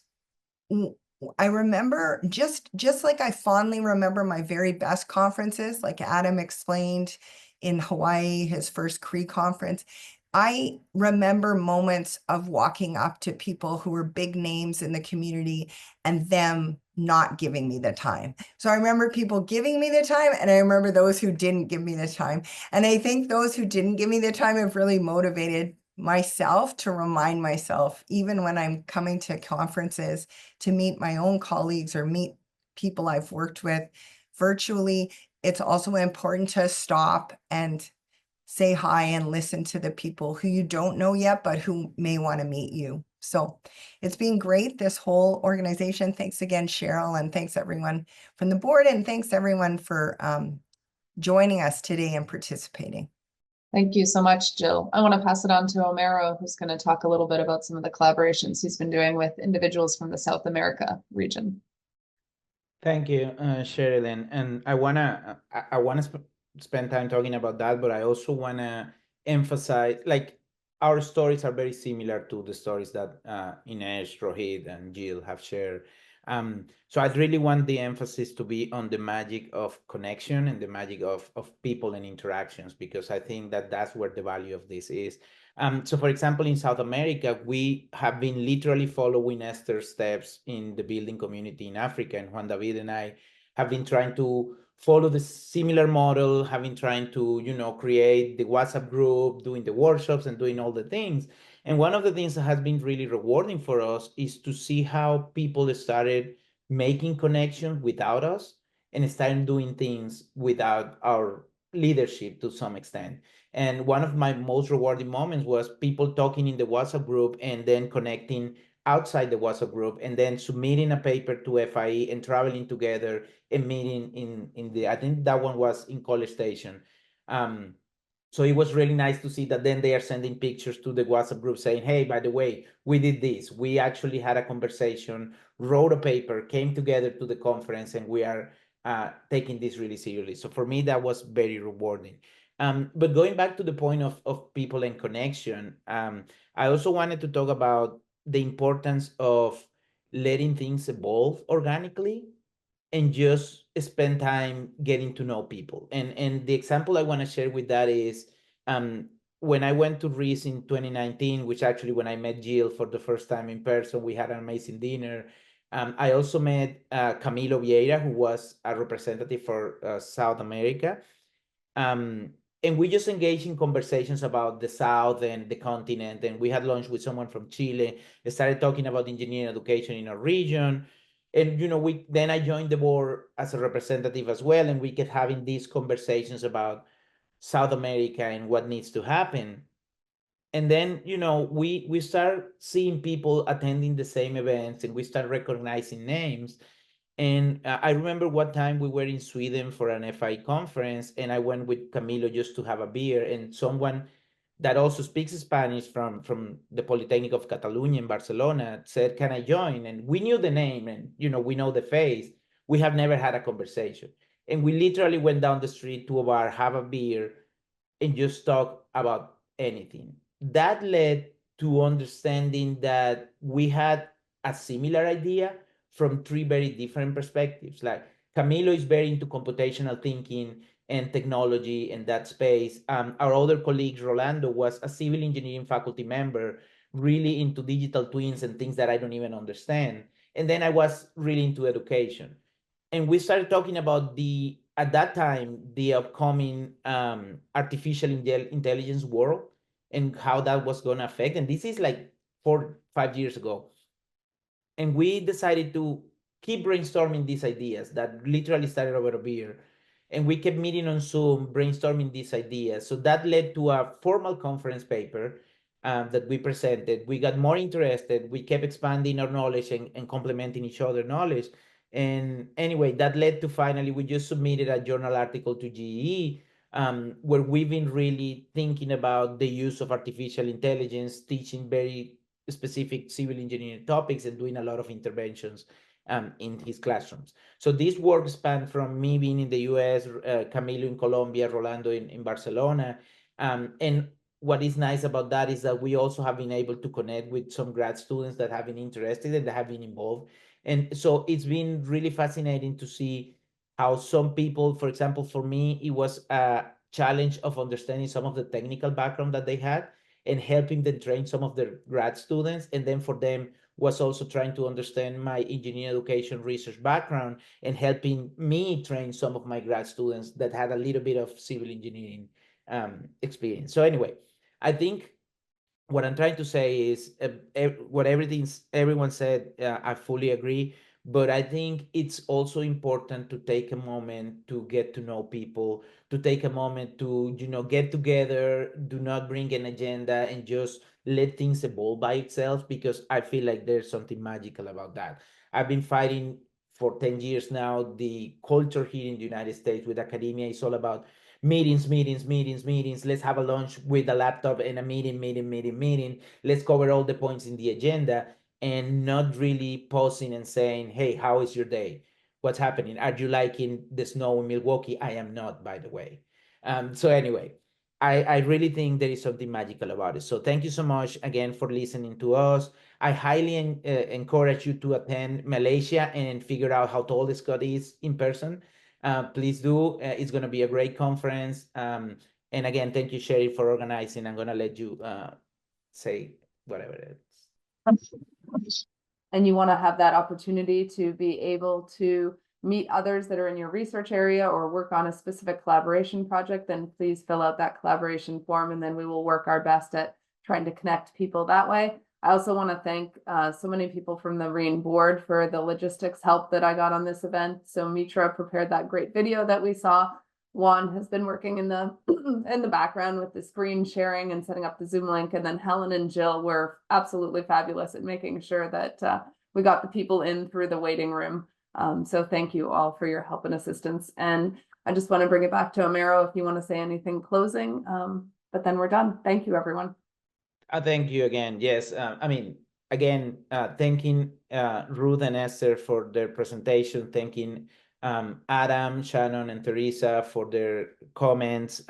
I remember, just like I fondly remember my very best conferences, like Adam explained in Hawaii, his first Cree conference, I remember moments of walking up to people who were big names in the community and them not giving me the time. So I remember people giving me the time, and I remember those who didn't give me the time. And I think those who didn't give me the time have really motivated myself to remind myself, even when I'm coming to conferences, to meet my own colleagues or meet people I've worked with virtually. It's also important to stop and say hi and listen to the people who you don't know yet, but who may want to meet you. So it's been great, this whole organization. Thanks again, Cheryl, and thanks everyone from the board, and thanks everyone for joining us today and participating. Thank you so much, Jill. I want to pass it on to Omero, who's going to talk a little bit about some of the collaborations he's been doing with individuals from the South America region. Thank you, Sherilyn. And I wanna spend time talking about that, but I also wanna emphasize, like, our stories are very similar to the stories that Ines, Rohit, and Jill have shared. So I really want the emphasis to be on the magic of connection and the magic of people and interactions, because I think that that's where the value of this is. So for example, in South America, we have been literally following Esther's steps in the building community in Africa, and Juan David and I have been trying to follow the similar model, having trying to, create the WhatsApp group, doing the workshops and doing all the things. And one of the things that has been really rewarding for us is to see how people started making connections without us and started doing things without our leadership to some extent. And one of my most rewarding moments was people talking in the WhatsApp group and then connecting outside the WhatsApp group and then submitting a paper to FIE and traveling together and meeting in the, I think that one was in College Station. So it was really nice to see that then they are sending pictures to the WhatsApp group saying, hey, by the way, we did this. We actually had a conversation, wrote a paper, came together to the conference, and we are taking this really seriously. So for me, that was very rewarding. But going back to the point of people and connection, I also wanted to talk about the importance of letting things evolve organically and just spend time getting to know people. And the example I want to share with that is when I went to REES in 2019, which actually when I met Jill for the first time in person, we had an amazing dinner. I also met Camilo Vieira, who was a representative for South America. And we just engaged in conversations about the South and the continent. And we had lunch with someone from Chile. They started talking about engineering education in our region. And, then I joined the board as a representative as well. And we kept having these conversations about South America and what needs to happen. And then, we start seeing people attending the same events, and we start recognizing names. And I remember one time we were in Sweden for an FI conference, and I went with Camilo just to have a beer. And someone that also speaks Spanish from the Polytechnic of Catalonia in Barcelona said, "Can I join?" And we knew the name, and we know the face. We have never had a conversation, and we literally went down the street to a bar, have a beer, and just talk about anything. That led to understanding that we had a similar idea from three very different perspectives. Like Camilo is very into computational thinking and technology in that space. Our other colleague, Rolando, was a civil engineering faculty member, really into digital twins and things that I don't even understand. And then I was really into education. And we started talking about at that time, the upcoming artificial intelligence world and how that was going to affect. And this is like 4-5 years ago. And we decided to keep brainstorming these ideas that literally started over a beer. And we kept meeting on Zoom, brainstorming these ideas. So that led to a formal conference paper that we presented. We got more interested. We kept expanding our knowledge and complementing each other's knowledge. And anyway, that led to finally, we just submitted a journal article to GE, where we've been really thinking about the use of artificial intelligence, teaching very specific civil engineering topics and doing a lot of interventions in his classrooms. So this work span from me being in the US, Camilo in Colombia, Rolando in Barcelona. And what is nice about that is that we also have been able to connect with some grad students that have been interested and that have been involved. And so it's been really fascinating to see how some people, for example, for me, it was a challenge of understanding some of the technical background that they had. and helping them train some of their grad students. And then for them was also trying to understand my engineering education research background and helping me train some of my grad students that had a little bit of civil engineering experience. So anyway, I think what I'm trying to say is what everyone said, I fully agree. But I think it's also important to take a moment to get to know people, to take a moment to, get together, do not bring an agenda and just let things evolve by itself, because I feel like there's something magical about that. I've been fighting for 10 years now. The culture here in the United States with academia is all about meetings, meetings, meetings, meetings. Let's have a lunch with a laptop and a meeting. Let's cover all the points in the agenda and not really pausing and saying, hey, how is your day? What's happening? Are you liking the snow in Milwaukee? I am not, by the way. So anyway, I really think there is something magical about it. So thank you so much again for listening to us. I highly encourage you to attend Malaysia and figure out how tall the Scott is in person. Please do. It's going to be a great conference. And again, thank you, Sherry, for organizing. I'm going to let you say whatever it is. And you want to have that opportunity to be able to meet others that are in your research area or work on a specific collaboration project, then please fill out that collaboration form, and then we will work our best at trying to connect people that way. I also want to thank so many people from the REEN board for the logistics help that I got on this event. So Mitra prepared that great video that we saw. Juan has been working in the in the background with the screen sharing and setting up the Zoom link. And then Helen and Jill were absolutely fabulous at making sure that we got the people in through the waiting room. So thank you all for your help and assistance. And I just want to bring it back to Omero if you want to say anything closing, but then we're done. Thank you, everyone. Thank you again. Yes, again, thanking Ruth and Esther for their presentation, thanking Adam, Shannon, and Teresa for their comments.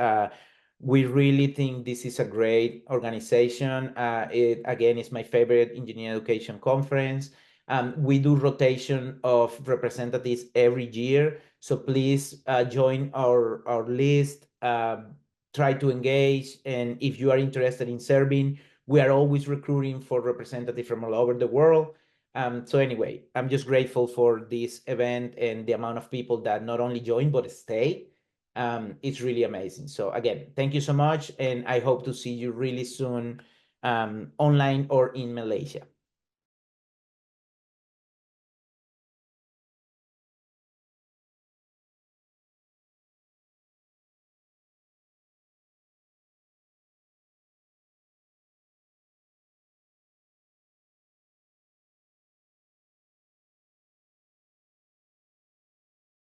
We really think this is a great organization. It, again, is my favorite engineering education conference. We do rotation of representatives every year, so please join our list. Try to engage, and if you are interested in serving, we are always recruiting for representatives from all over the world. So anyway, I'm just grateful for this event and the amount of people that not only join but stay. It's really amazing. So again, thank you so much, and I hope to see you really soon online or in Malaysia.